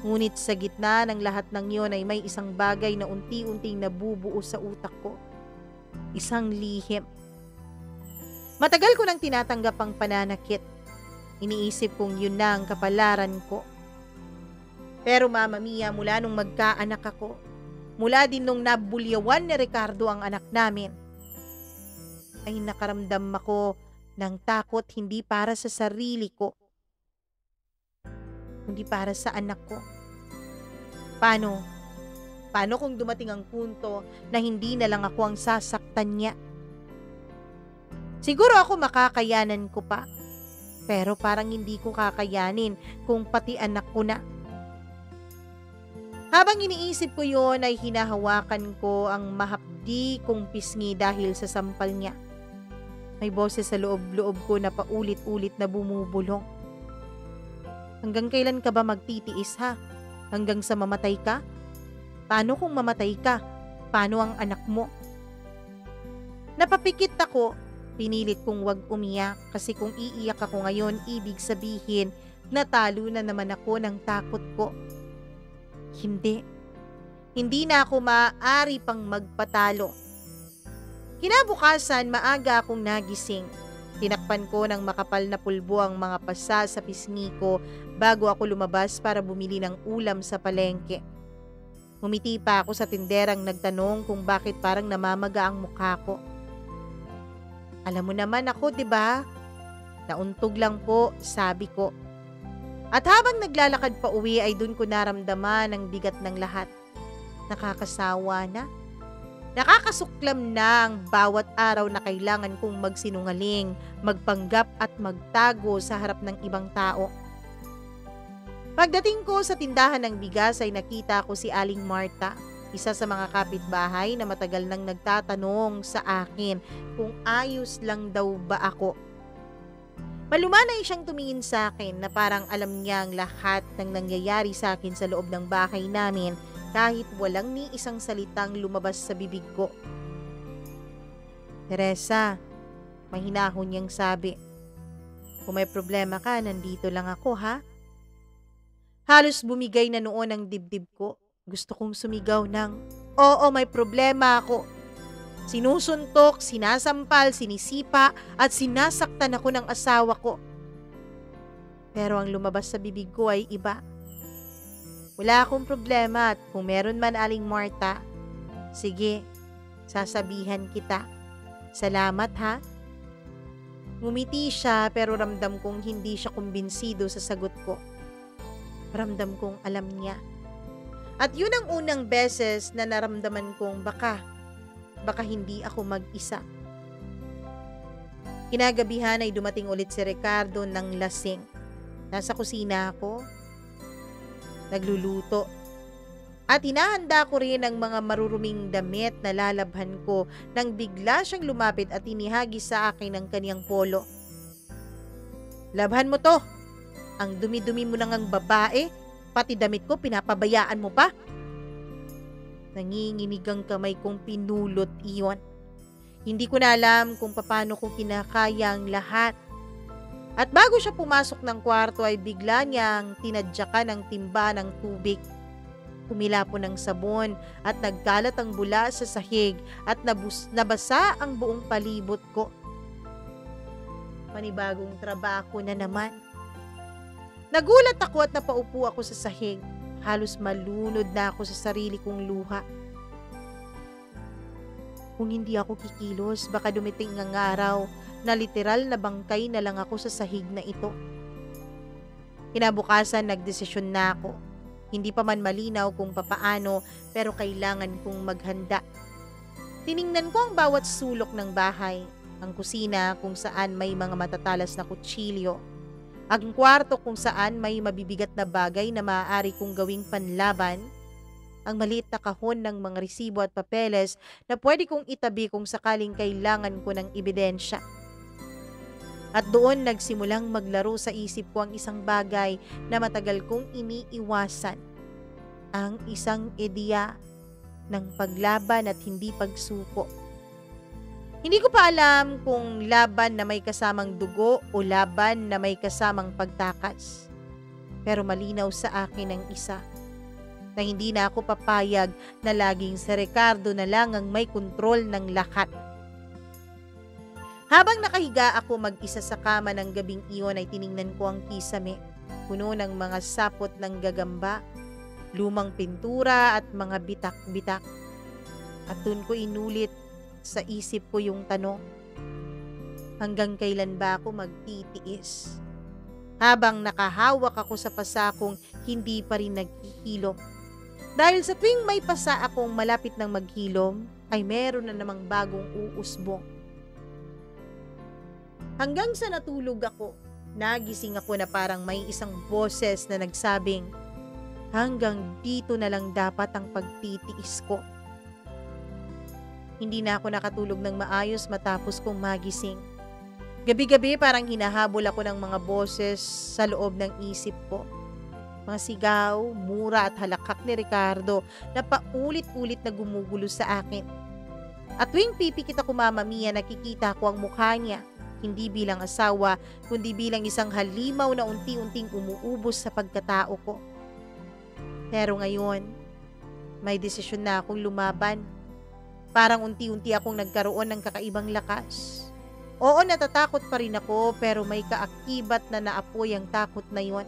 Ngunit sa gitna ng lahat ng iyon ay may isang bagay na unti-unting nabubuo sa utak ko. Isang lihim. Matagal ko nang tinatanggap ang pananakit. Iniisip kong yun na ang kapalaran ko. Pero Mama Mia, mula nung magkaanak ako, mula din nung nabulyawan ni Ricardo ang anak namin, ay nakaramdam ako ng takot hindi para sa sarili ko, kundi para sa anak ko. Paano? Paano kung dumating ang punto na hindi na lang ako ang sasaktan niya? Siguro ako makakayanan ko pa, pero parang hindi ko kakayanin kung pati anak ko na. Habang iniisip ko yon ay hinahawakan ko ang mahapdi kong pisngi dahil sa sampal niya. May boses sa loob-loob ko na paulit-ulit na bumubulong. Hanggang kailan ka ba magtitiis ha? Hanggang sa mamatay ka? Paano kung mamatay ka? Paano ang anak mo? Napapikit ako, pinilit kong wag umiyak kasi kung iiyak ako ngayon, ibig sabihin natalo na naman ako ng takot ko. Hindi. Hindi na ako maaari pang magpatalo. Kinabukasan, maaga akong nagising. Tinakpan ko ng makapal na pulbo ang mga pasa sa pisngi ko bago ako lumabas para bumili ng ulam sa palengke. Ngumiti pa ako sa tinderang nagtanong kung bakit parang namamaga ang mukha ko. Alam mo naman ako, 'di ba? Nauntog lang po, sabi ko. At habang naglalakad pa uwi ay dun ko naramdaman ang bigat ng lahat. Nakakasawa na. Nakakasuklam na ang bawat araw na kailangan kong magsinungaling, magpanggap at magtago sa harap ng ibang tao. Pagdating ko sa tindahan ng bigas ay nakita ko si Aling Marta, isa sa mga kapitbahay na matagal nang nagtatanong sa akin kung ayos lang daw ba ako. Malumanay siyang tumingin sa akin na parang alam niya ang lahat ng nangyayari sa akin sa loob ng bahay namin kahit walang ni isang salitang lumabas sa bibig ko. Teresa, mahinahon niyang sabi. Kung may problema ka, nandito lang ako ha? Halos bumigay na noon ang dibdib ko. Gusto kong sumigaw ng, oo, may problema ako. Sinusuntok, sinasampal, sinisipa at sinasaktan ako ng asawa ko. Pero ang lumabas sa bibig ko ay iba. Wala akong problema at kung meron man Aling Marta, sige, sasabihan kita. Salamat ha. Ngumiti siya pero ramdam kong hindi siya kumbinsido sa sagot ko. Ramdam kong alam niya. At yun ang unang beses na naramdaman kong baka hindi ako mag-isa. Kinagabihan ay dumating ulit si Ricardo ng lasing. Nasa kusina ako, nagluluto. At hinahanda ko rin ang mga maruruming damit na lalabhan ko nang bigla siyang lumapit at inihagis sa akin ang kaniyang polo. Labhan mo to! Ang dumi-dumi mo nang ang babae, pati damit ko pinapabayaan mo pa. Nanginginig ang kamay kong pinulot iyon. Hindi ko na alam kung paano ko kinakaya ang lahat. At bago siya pumasok ng kwarto ay bigla niyang tinadyakan ng timba ng tubig. Tumila po ng sabon at nagkalat ang bula sa sahig at nabasa ang buong palibot ko. Panibagong trabaho na naman. Nagulat ako at napaupo ako sa sahig. Halos malunod na ako sa sarili kong luha. Kung hindi ako kikilos, baka dumiting ang araw na literal na bangkay na lang ako sa sahig na ito. Kinabukasan, nagdesisyon na ako. Hindi pa man malinaw kung papaano, pero kailangan kong maghanda. Tiningnan ko ang bawat sulok ng bahay. Ang kusina kung saan may mga matatalas na kutsilyo. Ang kwarto kung saan may mabibigat na bagay na maaari kong gawing panlaban, ang maliit na kahon ng mga resibo at papeles na pwede kong itabi kung sakaling kailangan ko ng ebidensya. At doon nagsimulang maglaro sa isip ko ang isang bagay na matagal kong iniiwasan, ang isang ideya ng paglaban at hindi pagsuko. Hindi ko pa alam kung laban na may kasamang dugo o laban na may kasamang pagtakas. Pero malinaw sa akin ang isa, na hindi na ako papayag na laging si Ricardo na lang ang may kontrol ng lahat. Habang nakahiga ako mag-isa sa kama ng gabing iyon ay tiningnan ko ang kisame, puno ng mga sapot ng gagamba lumang pintura at mga bitak-bitak. At dun ko inulit sa isip ko yung tanong, hanggang kailan ba ako magtitiis? Habang nakahawak ako sa pasakong hindi pa rin naghihilom. Dahil sa tuwing may pasa akong malapit ng maghilom, ay meron na namang bagong uusbong. Hanggang sa natulog ako, nagising ako na parang may isang boses na nagsabing, hanggang dito na lang dapat ang pagtitiis ko. Hindi na ako nakatulog ng maayos matapos kong magising. Gabi-gabi parang hinahabol ako ng mga boses sa loob ng isip ko. Mga sigaw, mura at halakak ni Ricardo na paulit-ulit na gumugulo sa akin. At tuwing pipikit ako Mama Mia, nakikita ko ang mukha niya. Hindi bilang asawa, kundi bilang isang halimaw na unti-unting umuubos sa pagkatao ko. Pero ngayon, may desisyon na akong lumaban. Parang unti-unti akong nagkaroon ng kakaibang lakas. Oo, natatakot pa rin ako, pero may kaakibat na naapoy ang takot na yon.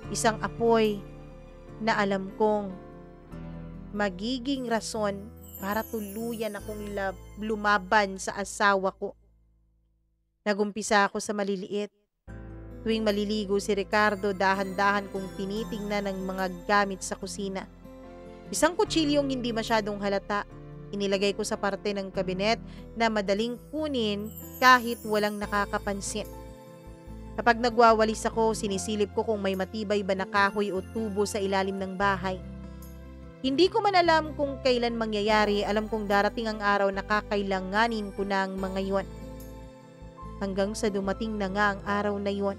Isang apoy na alam kong magiging rason para tuluyan akong lumaban sa asawa ko. Nagumpisa ako sa maliliit. Tuwing maliligo si Ricardo, dahan-dahan kong tinitingnan ang mga gamit sa kusina. Isang kutsilyong hindi masyadong halata. Inilagay ko sa parte ng kabinet na madaling kunin kahit walang nakakapansin. Kapag nagwawalis ako, sinisilip ko kung may matibay ba na kahoy o tubo sa ilalim ng bahay. Hindi ko man alam kung kailan mangyayari, alam kong darating ang araw na kakailanganin ko na ang mga yon. Hanggang sa dumating na nga ang araw na yon.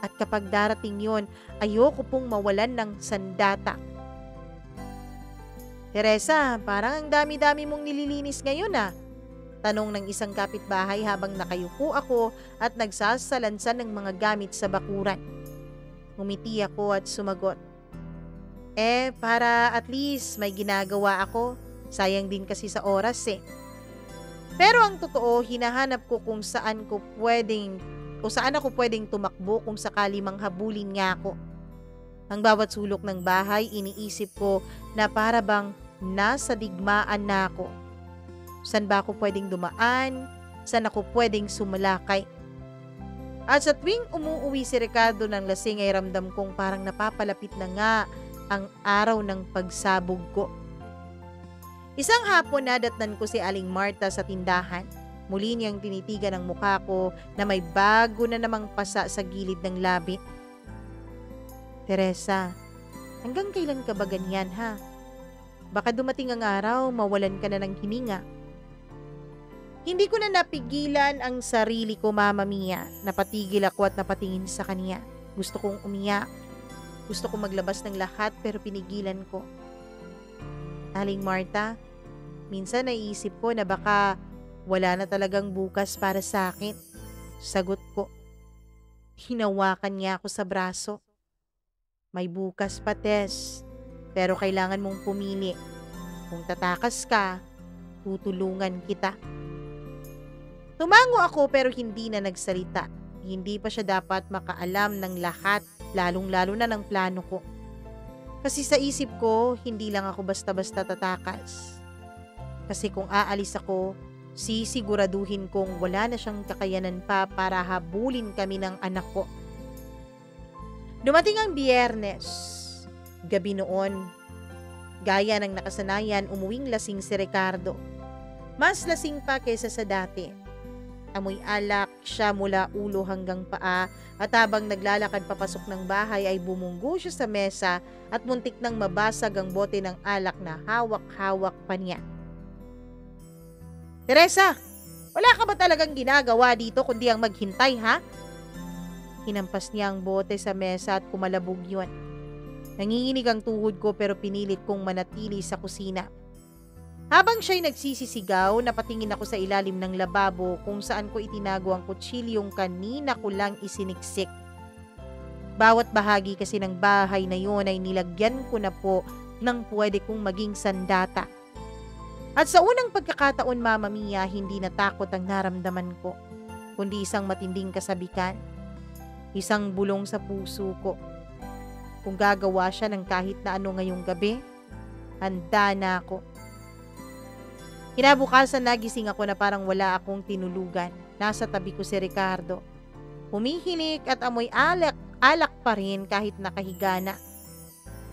At kapag darating yon, ayoko pong mawalan ng sandata. Teresa, parang ang dami-dami mong nililinis ngayon ah. Tanong ng isang kapitbahay habang nakayuko ako at nagsasalansan ng mga gamit sa bakuran. Ngumiti ako at sumagot. Para at least may ginagawa ako. Sayang din kasi sa oras eh. Pero ang totoo, hinahanap ko kung saan ako pwedeng tumakbo kung sakali mang habulin nga ako. Ang bawat sulok ng bahay, iniisip ko na para bang nasa digmaan na ako. Saan ba ako pwedeng dumaan? Saan ako pwedeng sumalakay? At sa tuwing umuuwi si Ricardo ng lasing ay ramdam kong parang napapalapit na nga ang araw ng pagsabog ko. Isang hapon nadatnan ko si Aling Marta sa tindahan. Muli niyang tinitigan ang mukha ko na may bago na namang pasa sa gilid ng labi. Teresa, hanggang kailan ka ba ganyan ha? Baka dumating ang araw, mawalan ka na ng hininga. Hindi ko na napigilan ang sarili ko, Mama Mia. Napatigil ako at napatingin sa kanya. Gusto kong umiyak. Gusto kong maglabas ng lahat pero pinigilan ko. Aling Marta, minsan naiisip ko na baka wala na talagang bukas para sa akin. Sagot ko. Hinawakan niya ako sa braso. May bukas pa, Tess. Pero kailangan mong pumili. Kung tatakas ka, tutulungan kita. Tumango ako pero hindi na nagsalita. Hindi pa siya dapat makaalam ng lahat, lalong-lalo na ng plano ko. Kasi sa isip ko, hindi lang ako basta-basta tatakas. Kasi kung aalis ako, sisiguraduhin kong wala na siyang kakayanan pa para habulin kami ng anak ko. Dumating ang Biyernes. Gabi noon, gaya ng nakasanayan, umuwing lasing si Ricardo. Mas lasing pa kaysa sa dati. Amoy alak siya mula ulo hanggang paa at habang naglalakad papasok ng bahay ay bumunggo siya sa mesa at muntik nang mabasag ang bote ng alak na hawak-hawak pa niya. Teresa, wala ka ba talagang ginagawa dito kundi ang maghintay ha? Hinampas niya ang bote sa mesa at kumalabog yun. Nanginginig ang tuhod ko pero pinilit kong manatili sa kusina. Habang siya'y nagsisisigaw, napatingin ako sa ilalim ng lababo kung saan ko itinago ang kutsilyong kanina ko lang isiniksik. Bawat bahagi kasi ng bahay na yun ay nilagyan ko na po ng pwede kong maging sandata. At sa unang pagkakataon, Mama Mia, hindi natakot ang naramdaman ko, kundi isang matinding kasabikan, isang bulong sa puso ko. Kung gagawa siya ng kahit na ano ngayong gabi, handa na ako. Kinabukasan nagising ako na parang wala akong tinulugan. Nasa tabi ko si Ricardo. Humihilik at amoy alak pa rin kahit nakahiga na.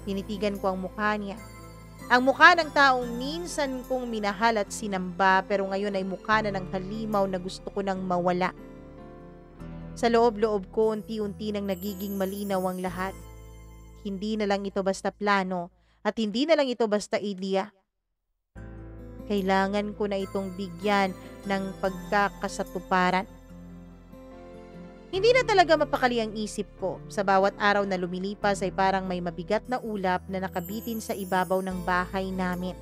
Tinitigan ko ang mukha niya. Ang mukha ng taong minsan kong minahal at sinamba pero ngayon ay mukha na ng halimaw na gusto ko nang mawala. Sa loob-loob ko unti-unti nang nagiging malinaw ang lahat. Hindi na lang ito basta plano at hindi na lang ito basta ideya. Kailangan ko na itong bigyan ng pagkakasatuparan. Hindi na talaga mapakali ang isip ko. Sa bawat araw na lumilipas ay parang may mabigat na ulap na nakabitin sa ibabaw ng bahay namin.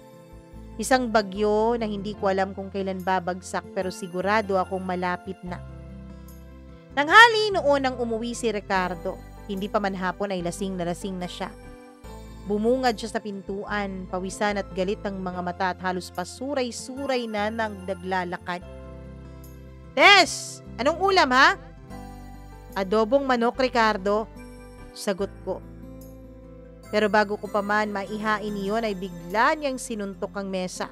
Isang bagyo na hindi ko alam kung kailan babagsak pero sigurado akong malapit na. Tanghali noon nang umuwi si Ricardo. Hindi pa man hapon ay lasing na siya. Bumungad siya sa pintuan, pawisan at galit ang mga mata at halos pasuray-suray na nang naglalakad. "Tess! Anong ulam ha?" "Adobong manok, Ricardo," sagot ko. Pero bago ko pa man maihain iyon ay bigla niyang sinuntok ang mesa.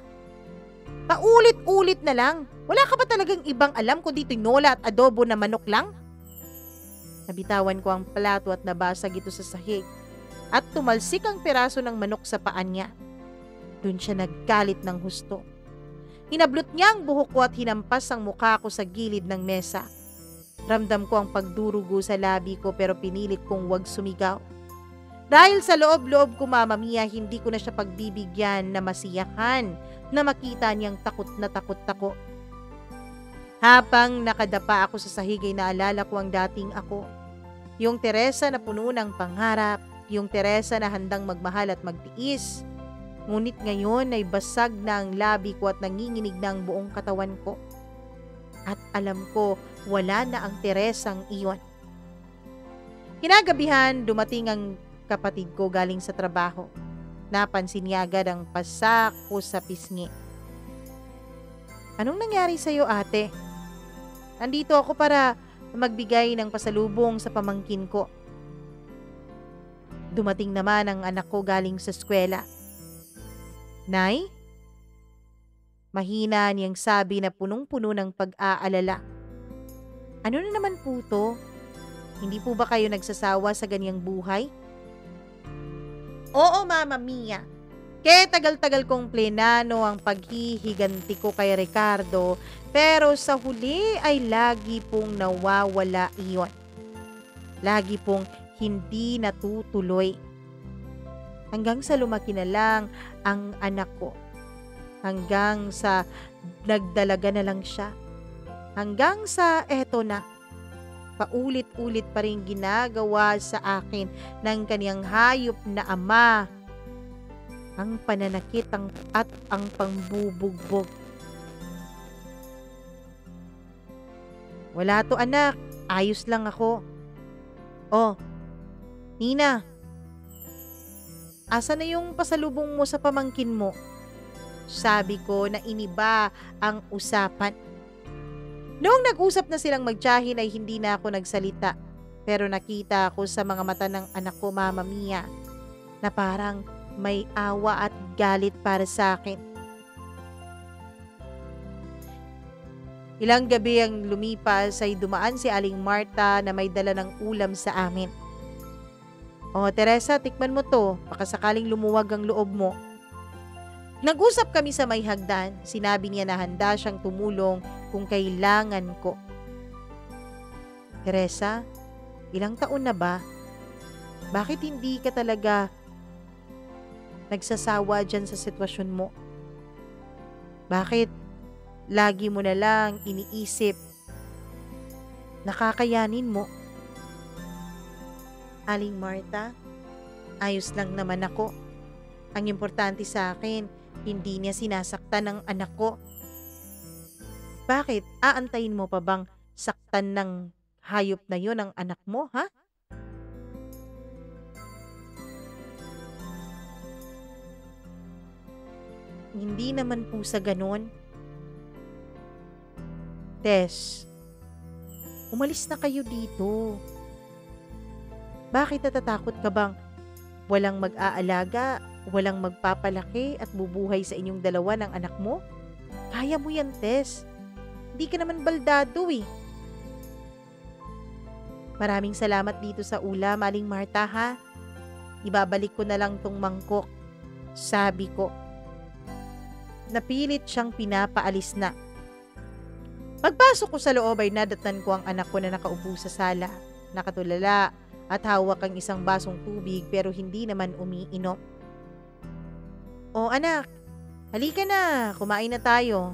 "Paulit-ulit na lang. Wala ka ba talagang ibang alam kundi tinola at adobo na manok lang?" Nabitawan ko ang plato at nabasag ito sa sahig at tumalsik ang piraso ng manok sa paan niya. Doon siya naggalit ng husto. Hinablot niya ang buhok ko at hinampas ang mukha ko sa gilid ng mesa. Ramdam ko ang pagdurugo sa labi ko pero pinilit kong huwag sumigaw. Dahil sa loob-loob ko, Mama Mia, hindi ko na siya pagbibigyan na masiyahan na makita niyang takot na takot ako. Habang nakadapa ako sa sahig ay naalala ko ang dating ako. Yung Teresa na puno ng pangarap, yung Teresa na handang magmahal at magtiis. Ngunit ngayon ay basag na ang labi ko at nanginginig na ang buong katawan ko. At alam ko, wala na ang Teresang iyon. Kinagabihan, dumating ang kapatid ko galing sa trabaho. Napansin niya agad ang pasak ko sa pisngi. "Anong nangyari sa'yo, ate?" "Nandito ako para magbigay ng pasalubong sa pamangkin ko." Dumating naman ang anak ko galing sa eskwela. "Nay?" Mahina niyang sabi na punong-puno ng pag-aalala. "Ano na naman po to? Hindi po ba kayo nagsasawa sa ganyang buhay?" "Oo, Mama Mia. Kaya tagal-tagal kong plenano ang paghihiganti ko kay Ricardo pero sa huli ay lagi pong nawawala iyon. Lagi pong hindi natutuloy. Hanggang sa lumaki na lang ang anak ko. Hanggang sa nagdalaga na lang siya. Hanggang sa eto na. Paulit-ulit pa rin ginagawa sa akin ng kaniyang hayop na ama. Ang pananakit at ang pambubugbog. Wala to, anak. Ayos lang ako." "Oh, Nina. Asa na yung pasalubong mo sa pamangkin mo?" Sabi ko na iniba ang usapan. Noong nag-usap na silang magtiyahin ay hindi na ako nagsalita. Pero nakita ko sa mga mata ng anak ko, Mama Mia, na parang may awa at galit para sa akin. Ilang gabi ang lumipas ay dumaan si Aling Marta na may dala ng ulam sa amin. "Oh, Teresa, tikman mo to. Baka sakaling lumuwag ang loob mo." Nag-usap kami sa may hagdan. Sinabi niya na handa siyang tumulong kung kailangan ko. "Teresa, ilang taon na ba? Bakit hindi ka talaga nagsasawa dyan sa sitwasyon mo? Bakit lagi mo na lang iniisip nakakayanin mo?" "Aling Marta, ayos lang naman ako. Ang importante sa akin, hindi niya sinasaktan ng anak ko." "Bakit? Aantayin mo pa bang saktan ng hayop na yon ang anak mo, ha?" "Hindi naman po sa ganon. Tess, umalis na kayo dito. Bakit natatakot ka bang Walang mag-aalaga, walang magpapalaki at bubuhay sa inyong dalawa ng anak mo? Kaya mo yan, Tess. Hindi ka naman baldado eh. Maraming salamat dito sa ulam, Aling Marta ha. Ibabalik ko na lang tong mangkok, sabi ko. Napilit siyang pinapaalis na. Pagpasok ko sa loob ay nadatnan ko ang anak ko na nakaupo sa sala, nakatulala at hawak ang isang basong tubig pero hindi naman umiinom. O anak, halika na, kumain na tayo.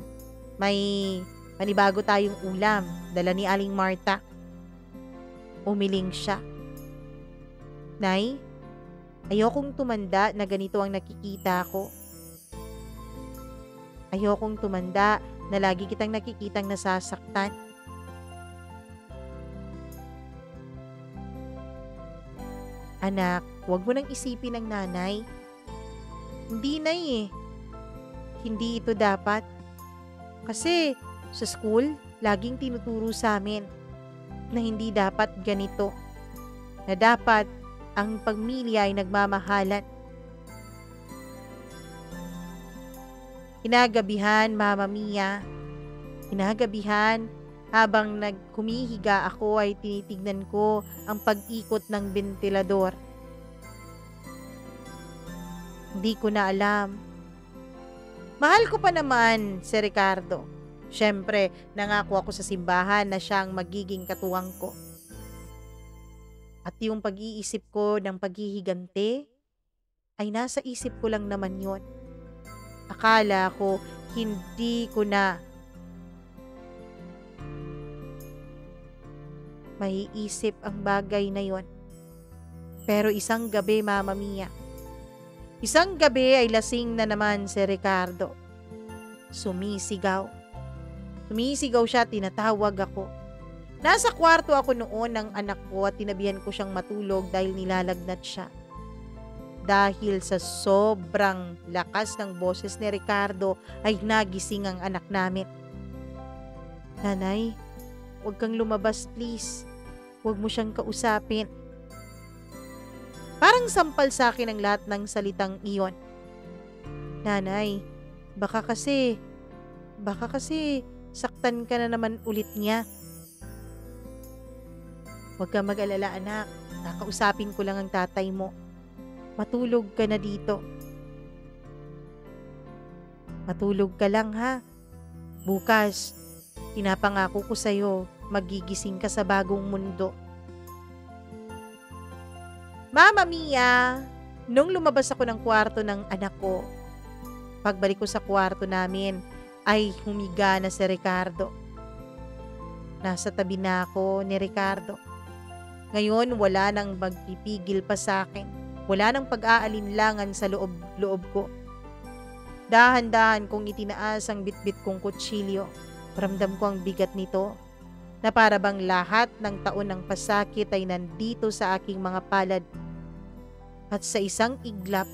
May panibago tayong ulam, dala ni Aling Marta. Umiling siya. Nay, ayokong tumanda na ganito ang nakikita ko. Ayokong tumanda na lagi kitang nakikitang nasasaktan. Anak, huwag mo nang isipin ang nanay. Hindi, Nay eh. Hindi ito dapat. Kasi sa school, laging tinuturo sa amin na hindi dapat ganito. Na dapat ang pamilya ay nagmamahalan. Kinagabihan, Mama Mia. Kinagabihan, habang naghumihiga ako ay tinitignan ko ang pag-ikot ng bentilador. Hindi ko na alam. Mahal ko pa naman si Ricardo. Siyempre, nangako ako sa simbahan na siyang magiging katuwang ko. At yung pag-iisip ko ng paghihigante, ay nasa isip ko lang naman yon. Akala ko hindi ko na maiisip ang bagay na yon. Pero isang gabi, Mama Mia, isang gabi ay lasing na naman si Ricardo. Sumisigaw. Sumisigaw siya, tinatawag ako. Nasa kwarto ako noon ng anak ko at tinabihan ko siyang matulog dahil nilalagnat siya. Dahil sa sobrang lakas ng boses ni Ricardo ay nagising ang anak namin. Nanay, huwag kang lumabas please. Huwag mo siyang kausapin. Parang sampal sa akin ang lahat ng salitang iyon. Nanay, baka kasi saktan ka na naman ulit niya. Huwag kang mag-alala anak, kakausapin ko lang ang tatay mo. Matulog ka na dito. Matulog ka lang ha. Bukas, pinapangako ko sa'yo, magigising ka sa bagong mundo. Mama Mia, nung lumabas ako ng kwarto ng anak ko, pagbalik ko sa kwarto namin, ay humiga na si Ricardo. Nasa tabi na ako ni Ricardo. Ngayon, wala nang magpipigil pa sa akin. Wala nang pag-aalinlangan sa loob ko. Dahan-dahan kong itinaas ang bitbit kong kutsilyo. Ramdam ko ang bigat nito, na para bang lahat ng taon ng pasakit ay nandito sa aking mga palad. At sa isang iglap,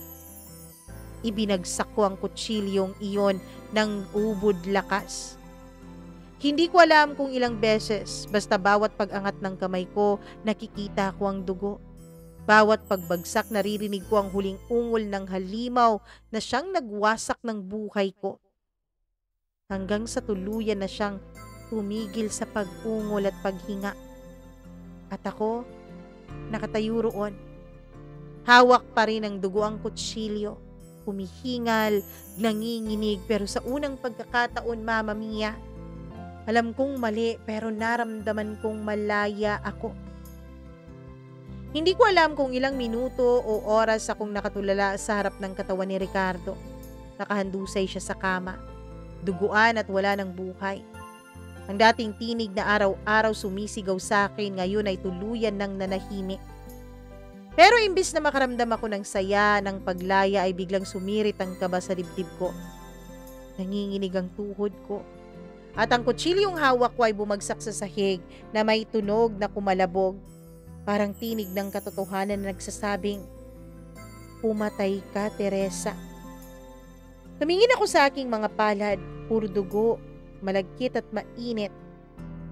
ibinagsak ko ang kutsilyong iyon ng ubod lakas. Hindi ko alam kung ilang beses, basta bawat pag-angat ng kamay ko, nakikita ko ang dugo. Bawat pagbagsak, naririnig ko ang huling ungol ng halimaw na siyang nagwasak ng buhay ko. Hanggang sa tuluyan na siyang tumigil sa pag-ungol at paghinga. At ako, nakatayo roon. Hawak pa rin ang dugo ang kutsilyo. Humihingal, nanginginig, pero sa unang pagkakataon, Mama Mia, alam kong mali pero naramdaman kong malaya ako. Hindi ko alam kung ilang minuto o oras akong nakatulala sa harap ng katawan ni Ricardo. Nakahandusay siya sa kama, duguan at wala ng buhay. Ang dating tinig na araw-araw sumisigaw sa akin ngayon ay tuluyan ng nanahimik. Pero imbis na makaramdam ako ng saya, ng paglaya ay biglang sumirit ang kaba sa dibdib ko. Nanginginig ang tuhod ko. At ang kutsilyong hawak ko ay bumagsak sa sahig na may tunog na kumalabog. Parang tinig ng katotohanan na nagsasabing, "Pumatay ka, Teresa." Tumingin ako sa aking mga palad, puro dugo, malagkit at mainit.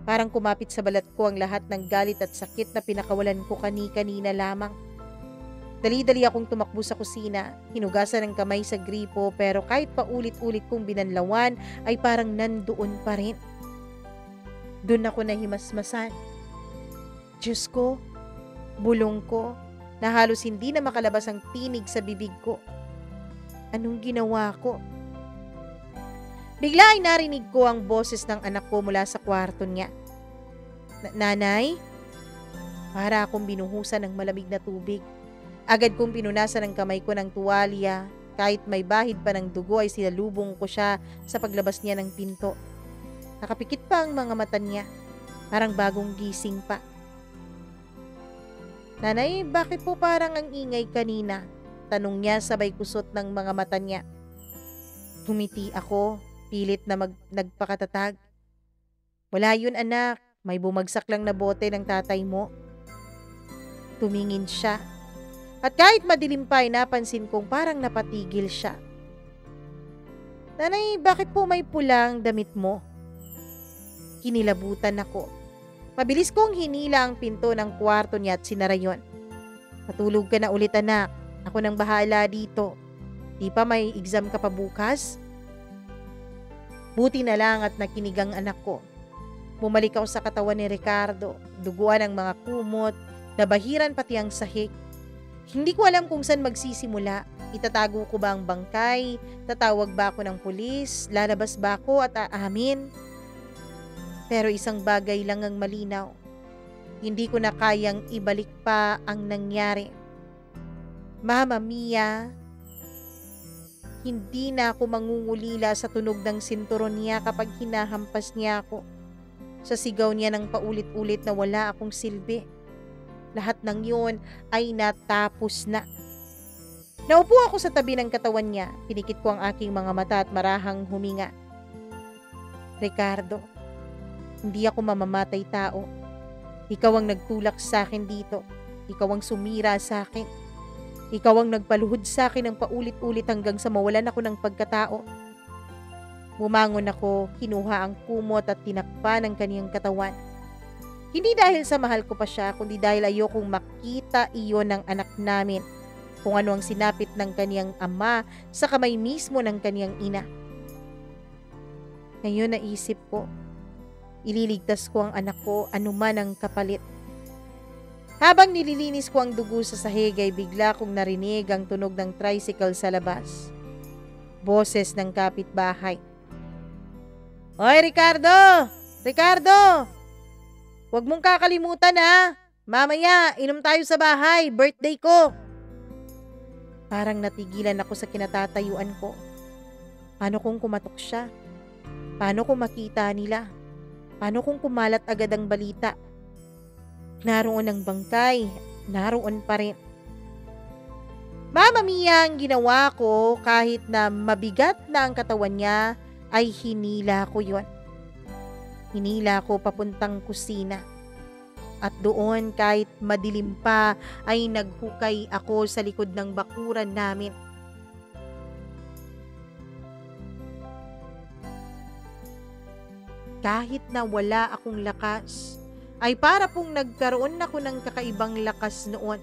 Parang kumapit sa balat ko ang lahat ng galit at sakit na pinakawalan ko kani-kanina lamang. Dali-dali akong tumakbo sa kusina, hinugasan ng kamay sa gripo pero kahit paulit-ulit kong binanlawan ay parang nandoon pa rin. Doon ako nahimasmasan. Diyos ko, bulong ko, na halos hindi na makalabas ang tinig sa bibig ko. Anong ginawa ko? Bigla ay narinig ko ang boses ng anak ko mula sa kwarto niya. Nanay? Para akong binuhusan ng malamig na tubig. Agad kong pinunasan ang kamay ko ng tuwalya. Kahit may bahid pa ng dugo ay sinalubong ko siya sa paglabas niya ng pinto. Nakapikit pa ang mga mata niya. Parang bagong gising pa. Nanay, bakit po parang ang ingay kanina? Tanong niya sabay kusot ng mga mata niya. Tumiti ako, pilit na nagpakatatag. Wala yun anak, may bumagsak lang na bote ng tatay mo. Tumingin siya. At kahit madilim pa ay napansin kong parang napatigil siya. Nanay, bakit po may pulang damit mo? Kinilabutan ako. Mabilis kong hinila ang pinto ng kwarto niya at sinara yon. Matulog ka na ulit anak. Ako nang bahala dito. Di pa may exam ka pa bukas? Buti na lang at nakinig ang anak ko. Bumalik ako sa katawan ni Ricardo. Duguan ang mga kumot, nabahiran pati ang sahig. Hindi ko alam kung saan magsisimula. Itatago ko ba ang bangkay? Tatawag ba ako ng pulis? Lalabas ba ako at aamin? Pero isang bagay lang ang malinaw. Hindi ko na kayang ibalik pa ang nangyari. Mama Mia, hindi na ako mangungulila sa tunog ng sinturon niya kapag hinahampas niya ako. Sa sigaw niya ng paulit-ulit na wala akong silbi. Lahat ng yun ay natapos na. Naupo ako sa tabi ng katawan niya. Pinikit ko ang aking mga mata at marahang huminga. Ricardo, hindi ako mamamatay tao. Ikaw ang nagtulak sa akin dito. Ikaw ang sumira sa akin. Ikaw ang nagpaluhod sa akin ng paulit-ulit hanggang sa mawalan ako ng pagkatao. Bumangon ako, kinuha ang kumot at tinakpan ang kaniyang katawan. Hindi dahil sa mahal ko pa siya, kundi dahil ayokong makita iyon ng anak namin. Kung ano ang sinapit ng kaniyang ama sa kamay mismo ng kaniyang ina. Ngayon naisip ko, ililigtas ko ang anak ko anuman ang kapalit. Habang nililinis ko ang dugo sa sahig ay bigla kong narinig ang tunog ng tricycle sa labas. Boses ng kapitbahay. Hoy Ricardo! Ricardo! Huwag mong kakalimutan ha! Mamaya, inom tayo sa bahay, birthday ko! Parang natigilan ako sa kinatatayuan ko. Paano kung kumatok siya? Paano kung makita nila? Paano kung kumalat agad ang balita? Naroon ang bangkay, naroon pa rin. Mama Mia, ang ginawa ko kahit na mabigat na ang katawan niya ay hinila ko yon. Hinila ko papuntang kusina. At doon kahit madilim pa ay naghukay ako sa likod ng bakuran namin. Kahit na wala akong lakas, ay para pong nagkaroon ako ng kakaibang lakas noon.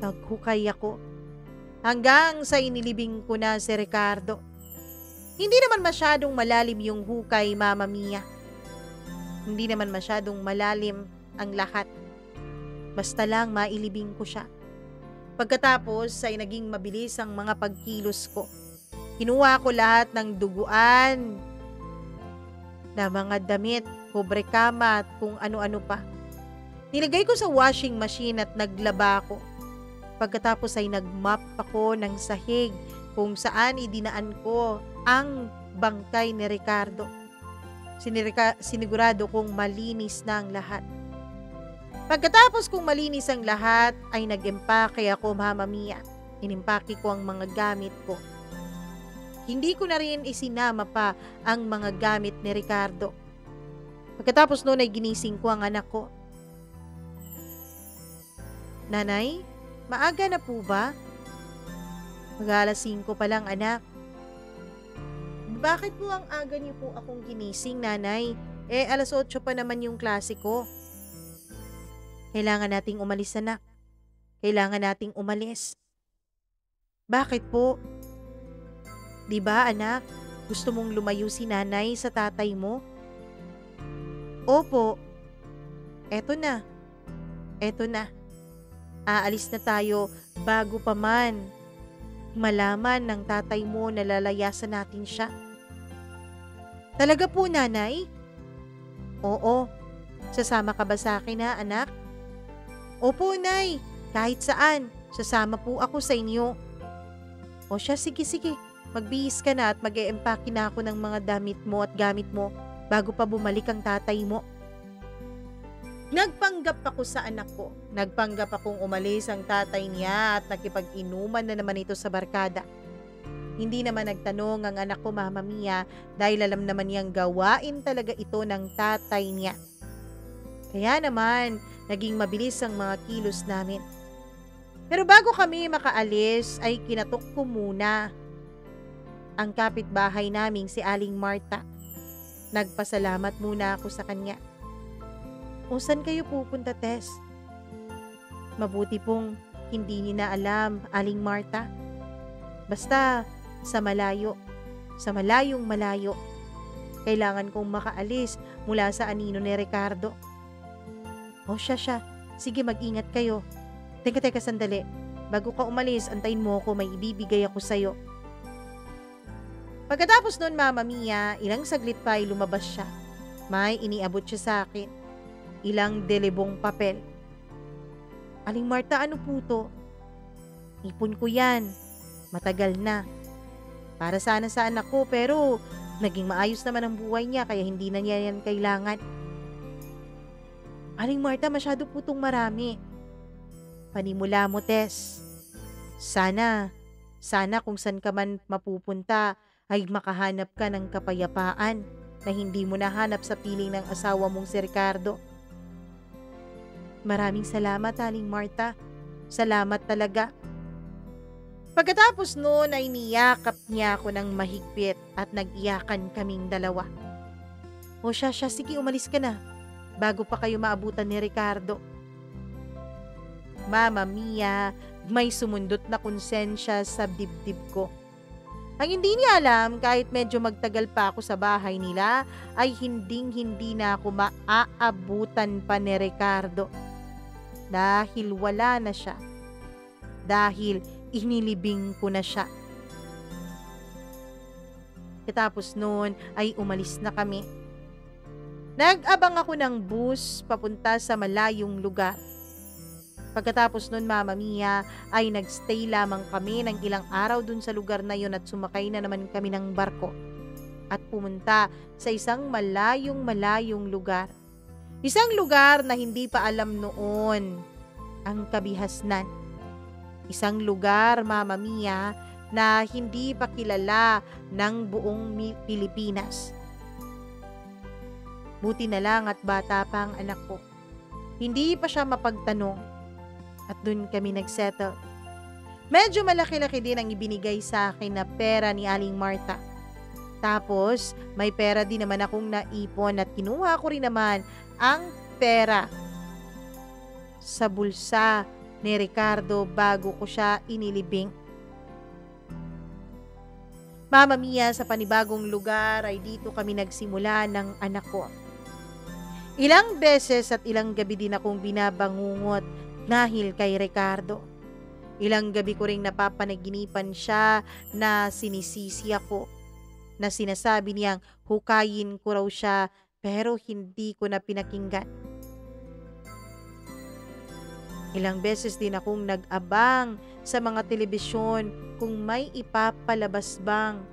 Naghukay ako hanggang sa inilibing ko na si Ricardo. Hindi naman masyadong malalim yung hukay, Mama Mia. Hindi naman masyadong malalim ang lahat. Basta lang mailibing ko siya. Pagkatapos ay naging mabilis ang mga pagkilos ko. Kinuha ko lahat ng duguan, na mga damit, kobre kama at kung ano-ano pa. Nilagay ko sa washing machine at naglaba ko. Pagkatapos ay nagmap ako ng sahig kung saan idinaan ko ang bangkay ni Ricardo. Sinigurado kong malinis na ang lahat. Pagkatapos kong malinis ang lahat, ay nag-empake ako, Mama Mia. Inimpake ko ang mga gamit ko. Hindi ko na rin isinama pa ang mga gamit ni Ricardo. Pagkatapos noon ay ginising ko ang anak ko. Nanay, maaga na po ba? Mag-alas 5 pa lang anak. Bakit po ang aga niyo po akong ginising, nanay? Alas 8 pa naman yung klase ko. Kailangan nating umalis, anak. Kailangan nating umalis. Bakit po? Di ba, anak? Gusto mong lumayo si nanay sa tatay mo? Opo, eto na. Eto na. Aalis na tayo bago pa man malaman ng tatay mo na lalayasan natin siya. Talaga po, nanay? Oo. Sasama ka ba sa akin, ha, anak? Opo, nay. Kahit saan. Sasama po ako sa inyo. O siya, sige. Magbihis ka na at mag-e-empake na ako ng mga damit mo at gamit mo bago pa bumalik ang tatay mo. Nagpanggap ako sa anak ko. Nagpanggap akong umalis ang tatay niya at nakipag-inuman na naman ito sa barkada. Hindi naman nagtanong ang anak ko, Mama Mia, dahil alam naman niyang gawain talaga ito ng tatay niya. Kaya naman, naging mabilis ang mga kilos namin. Pero bago kami makaalis ay kinatok ko muna ang kapitbahay naming si Aling Marta. Nagpasalamat muna ako sa kanya. O saan kayo pupunta, Tess? Mabuti pong hindi niyo na alam, Aling Marta. Basta sa malayo, sa malayong malayo. Kailangan kong makaalis mula sa anino ni Ricardo. O siya. Sige, mag-ingat kayo. Teka, sandali. Bago ka umalis, antayin mo ako, may ibibigay ako sa'yo. Pagkatapos nun, Mama Mia, ilang saglit pa ay lumabas siya. May iniabot siya sa akin. Ilang delebong papel. Aling Marta, ano po to? Ipon ko yan. Matagal na. Para sana sa anak ko, pero naging maayos naman ang buhay niya kaya hindi na niya yan kailangan. Aling Marta, masyado po tong marami. Panimula mo, Tess. Sana kung saan ka man mapupunta ay makahanap ka ng kapayapaan na hindi mo nahanap sa piling ng asawa mong si Ricardo. Maraming salamat, Aling Marta. Salamat talaga. Pagkatapos noon ay niyakap niya ako ng mahigpit at nag-iyakan kaming dalawa. O siya, sige, umalis ka na bago pa kayo maabutan ni Ricardo. Mama Mia, may sumundot na konsensya sa dibdib ko. Ang hindi niya alam, kahit medyo magtagal pa ako sa bahay nila, ay hindi na ako maaabutan pa ni Ricardo. Dahil wala na siya. Dahil inilibing ko na siya. Katapos noon ay umalis na kami. Nag-abang ako ng bus papunta sa malayong lugar. Pagkatapos nun, Mama Mia, ay nagstay lamang kami ng ilang araw dun sa lugar na yun at sumakay na naman kami ng barko at pumunta sa isang malayong lugar. Isang lugar na hindi pa alam noon ang kabihasnan. Isang lugar, Mama Mia, na hindi pa kilala ng buong Pilipinas. Buti na lang at bata pa ang anak ko. Hindi pa siya mapagtanong. At dun kami nagsettle. Medyo malaki-laki din ang ibinigay sa akin na pera ni Aling Marta. Tapos, may pera din naman akong naipon at kinuha ko rin naman ang pera sa bulsa ni Ricardo bago ko siya inilibing. Mama Mia, sa panibagong lugar ay dito kami nagsimula ng anak ko. Ilang beses at ilang gabi din akong binabangungot dahil kay Ricardo. Ilang gabi ko ring napapanaginipan siya na sinisisi ako, na sinasabi niyang hukayin ko raw siya pero hindi ko na pinakinggan. Ilang beses din akong nag-abang sa mga telebisyon kung may ipapalabas bang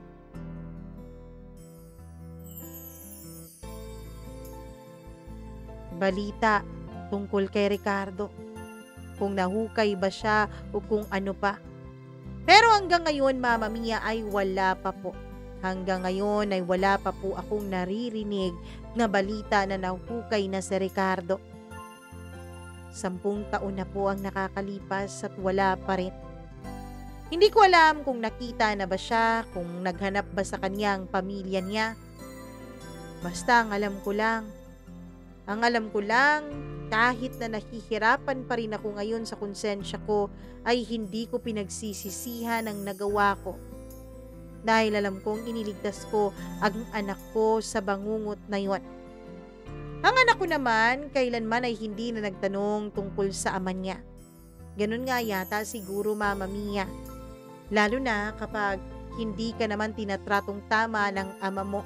balita tungkol kay Ricardo. Kung nahukay ba siya o kung ano pa. Pero hanggang ngayon, Mama Mia, ay wala pa po. Hanggang ngayon ay wala pa po akong naririnig na balita na nahukay na si Ricardo. 10 taon na po ang nakakalipas at wala pa rin. Hindi ko alam kung nakita na ba siya, kung naghanap ba sa kanyang pamilya niya. Basta ang alam ko lang, Ang alam ko lang, kahit na nahihirapan pa rin ako ngayon sa konsensya ko, ay hindi ko pinagsisisihan ang nagawa ko. Dahil alam kong iniligtas ko ang anak ko sa bangungot na yon. Ang anak ko naman, kailanman ay hindi na nagtanong tungkol sa ama niya. Ganun nga yata siguro, Mama Mia. Lalo na kapag hindi ka naman tinatratong tama ng ama mo.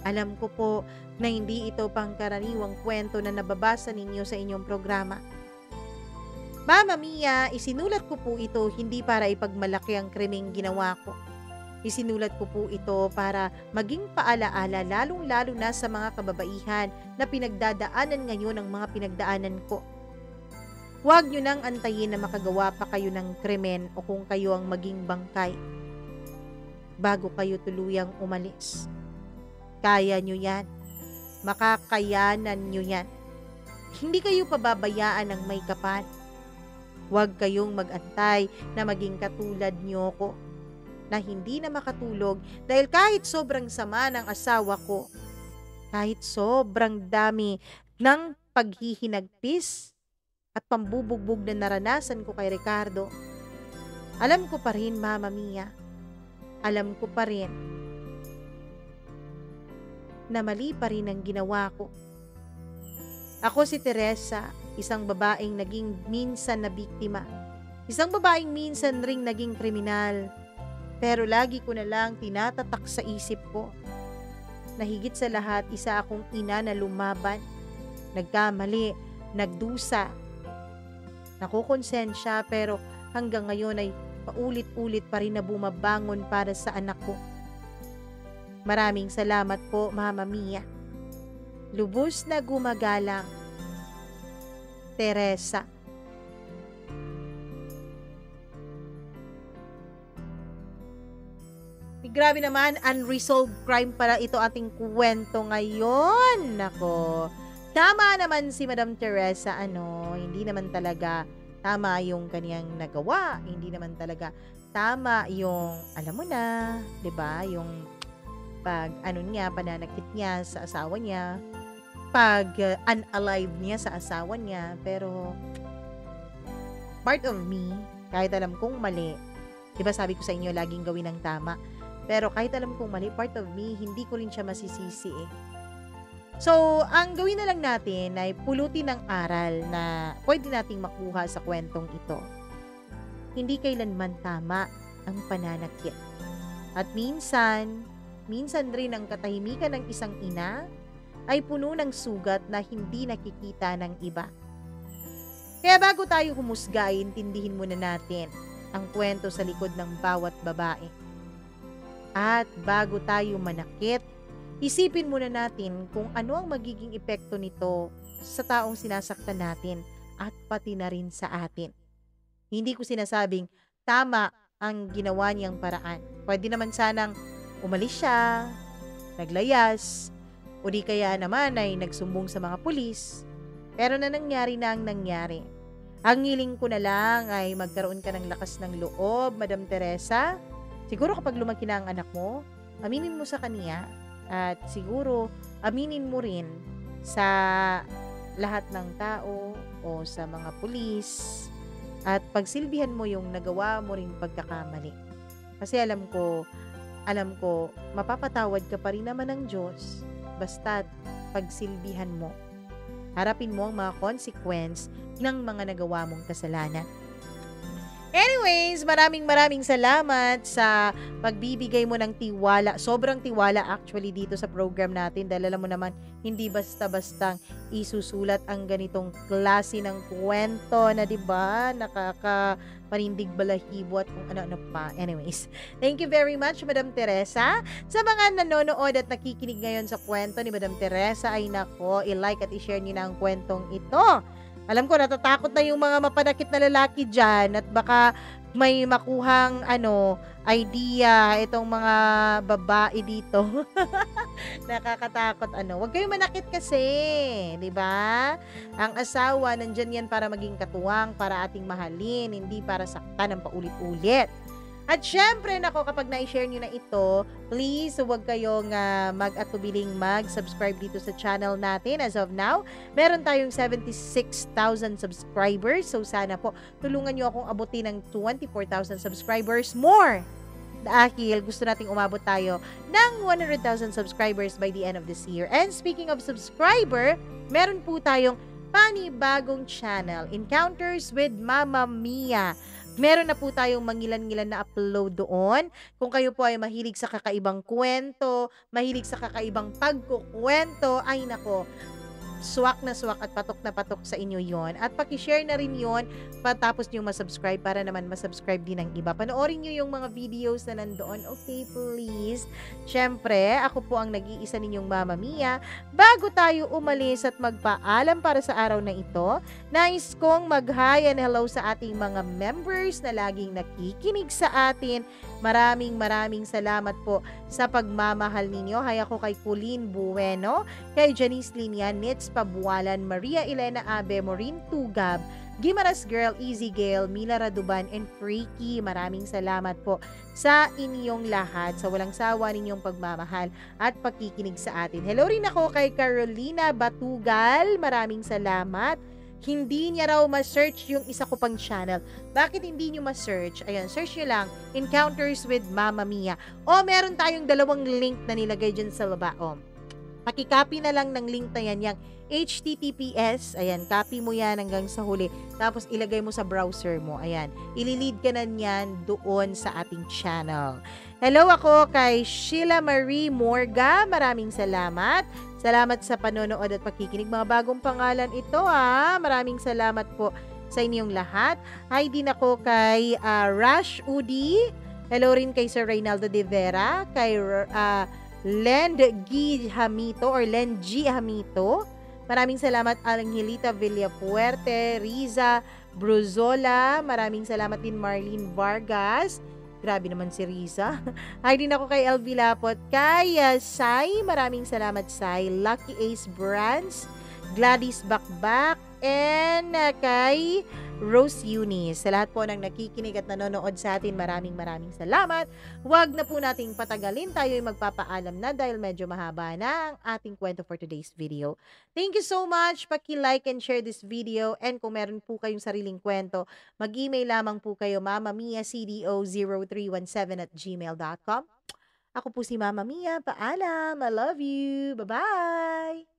Alam ko po na hindi ito pangkaraniwang kwento na nababasa ninyo sa inyong programa. Mama Mia, isinulat ko po ito hindi para ipagmalaki ang krimeng ginawa ko. Isinulat ko po ito para maging paalaala lalong-lalo na sa mga kababaihan na pinagdadaanan ngayon ang mga pinagdaanan ko. Huwag nyo nang antayin na makagawa pa kayo ng krimen o kung kayo ang maging bangkay bago kayo tuluyang umalis. Kaya nyo yan. Makakayanan nyo yan. Hindi kayo pababayaan ng may kapal. Huwag kayong mag-antay na maging katulad nyo ko na hindi na makatulog dahil kahit sobrang sama ng asawa ko, kahit sobrang dami ng paghihinagpis at pambubugbog na naranasan ko kay Ricardo, alam ko pa rin, Mama Mia, alam ko pa rin na mali pa rin ang ginawa ko. Ako si Teresa, isang babaeng naging minsan na biktima. Isang babaeng minsan ring naging kriminal. Pero lagi ko na lang tinatatak sa isip ko na higit sa lahat isa akong ina na lumaban, nagkamali, nagdusa, nakukonsensya pero hanggang ngayon ay paulit-ulit pa rin na bumabangon para sa anak ko. Maraming salamat po, Mama Mia. Lubos na gumagalang, Teresa. Grabe naman, unresolved crime para ito ating kwento ngayon. Nako, tama naman si Madam Teresa, hindi naman talaga tama yung kaniyang nagawa. Hindi naman talaga tama yung, alam mo na, 'di ba? Yung pananakit niya sa asawa niya, unalive niya sa asawa niya. Pero part of me, kahit alam kong mali, 'di ba sabi ko sa inyo laging gawin ang tama. Pero kahit alam kong mali, part of me, hindi ko rin siya masisisi eh. So, ang gawin na lang natin ay pulutin ng aral na pwede nating makuha sa kwentong ito. Hindi kailanman tama ang pananakit. At minsan rin ang katahimikan ng isang ina ay puno ng sugat na hindi nakikita ng iba. Kaya bago tayo humusga, intindihin muna natin ang kwento sa likod ng bawat babae. At bago tayo manakit, isipin muna natin kung ano ang magiging epekto nito sa taong sinasaktan natin at pati na rin sa atin. Hindi ko sinasabing tama ang ginawa niyang paraan. Pwede naman sanang umalis siya, naglayas, o di kaya naman ay nagsumbong sa mga pulis. Pero na nangyari na ang nangyari. Ang hiling ko na lang ay magkaroon ka ng lakas ng loob, Madam Teresa. Siguro kapag lumaki na ang anak mo, aminin mo sa kanya at siguro aminin mo rin sa lahat ng tao o sa mga pulis at pagsilbihan mo yung nagawa mo ring pagkakamali. Kasi alam ko, mapapatawad ka pa rin naman ng Diyos basta't pagsilbihan mo. Harapin mo ang mga consequence ng mga nagawa mong kasalanan. Anyways, maraming salamat sa pagbibigay mo ng tiwala. Sobrang tiwala actually dito sa program natin dahil alam mo naman, hindi basta-bastang isusulat ang ganitong klase ng kwento na 'di ba? Nakakapanindig balahibo at kung ano-ano pa. Anyways, thank you very much, Madam Teresa. Sa mga nanonood at nakikinig ngayon sa kwento ni Madam Teresa, ay nako, i-like at i-share niyo na ang kwentong ito. Alam ko, natatakot na yung mga mapanakit na lalaki dyan at baka may makuhang idea itong mga babae dito. Nakakatakot Huwag kayong manakit kasi, 'di ba? Ang asawa nandyan yan para maging katuwang, para ating mahalin, hindi para saktan ng paulit-ulit. At syempre, nako, kapag na-share nyo na ito, please huwag kayong mag-atubiling mag-subscribe dito sa channel natin. As of now, meron tayong 76,000 subscribers. So sana po, tulungan nyo akong abutin ng 24,000 subscribers more. Dahil gusto nating umabot tayo ng 100,000 subscribers by the end of this year. And speaking of subscriber, meron po tayong panibagong channel, Encounters with Mama Mia. Meron na po tayong mangilan-ngilan na upload doon. Kung kayo po ay mahilig sa kakaibang kwento, mahilig sa kakaibang pagkukwento, ay nako, swak na swak at patok na patok sa inyo yon. At pakishare na rin yon patapos nyo masubscribe para naman masubscribe din ng iba. Panoorin nyo yung mga videos na nandoon. Okay, please. Siyempre, ako po ang nag-iisa ninyong Mama Mia. Bago tayo umalis at magpaalam para sa araw na ito, nais kong mag-hi and hello sa ating mga members na laging nakikinig sa atin. Maraming salamat po sa pagmamahal ninyo. Hay ako kay Colleen Bueno, kay Janice Linian, Nits Pabualan, Maria Elena Abe, Maureen Tugab, Gimaras Girl, Easy Gale, Mila Raduban, and Freaky. Maraming salamat po sa inyong lahat, sa walang sawa ninyong pagmamahal at pakikinig sa atin. Hello rin ako kay Carolina Batugal. Maraming salamat. Hindi niya raw ma-search yung isa ko pang channel. Bakit hindi niyo ma-search? Ayan, search niyo lang, Encounters with Mama Mia. O, meron tayong dalawang link na nilagay dyan sa baba. O, pakicopy na lang ng link na yan, yung HTTPS, ayan, copy mo yan hanggang sa huli, tapos ilagay mo sa browser mo, ayan, ililid ka na niyan doon sa ating channel. Hello, ako kay Sheila Marie Morga, maraming salamat. Salamat sa panonood at pakikinig, mga bagong pangalan ito maraming salamat po sa inyong lahat. Hi din ako kay Rash Udi, hello rin kay Sir Reynaldo de Vera, kay Len G. Hamito or Len G. Hamito. Maraming salamat Angelita Villapuerte, Riza Bruzola. Maraming salamat din Marlene Vargas. Grabe naman si Riza. Hi din ako kay LV Lapot. Kay Sai, maraming salamat Sai. Lucky Ace Brands, Gladys Bakbak, and kay Rose Eunice. Sa lahat po ng nakikinig at nanonood sa atin, maraming salamat. Huwag na po nating patagalin. Tayo'y magpapaalam na dahil medyo mahaba na ang ating kwento for today's video. Thank you so much. Paki-like and share this video. And kung meron po kayong sariling kwento, mag-email lamang po kayo mamamiacdo0317@gmail.com. Ako po si Mama Mia. Paalam. I love you. Bye-bye.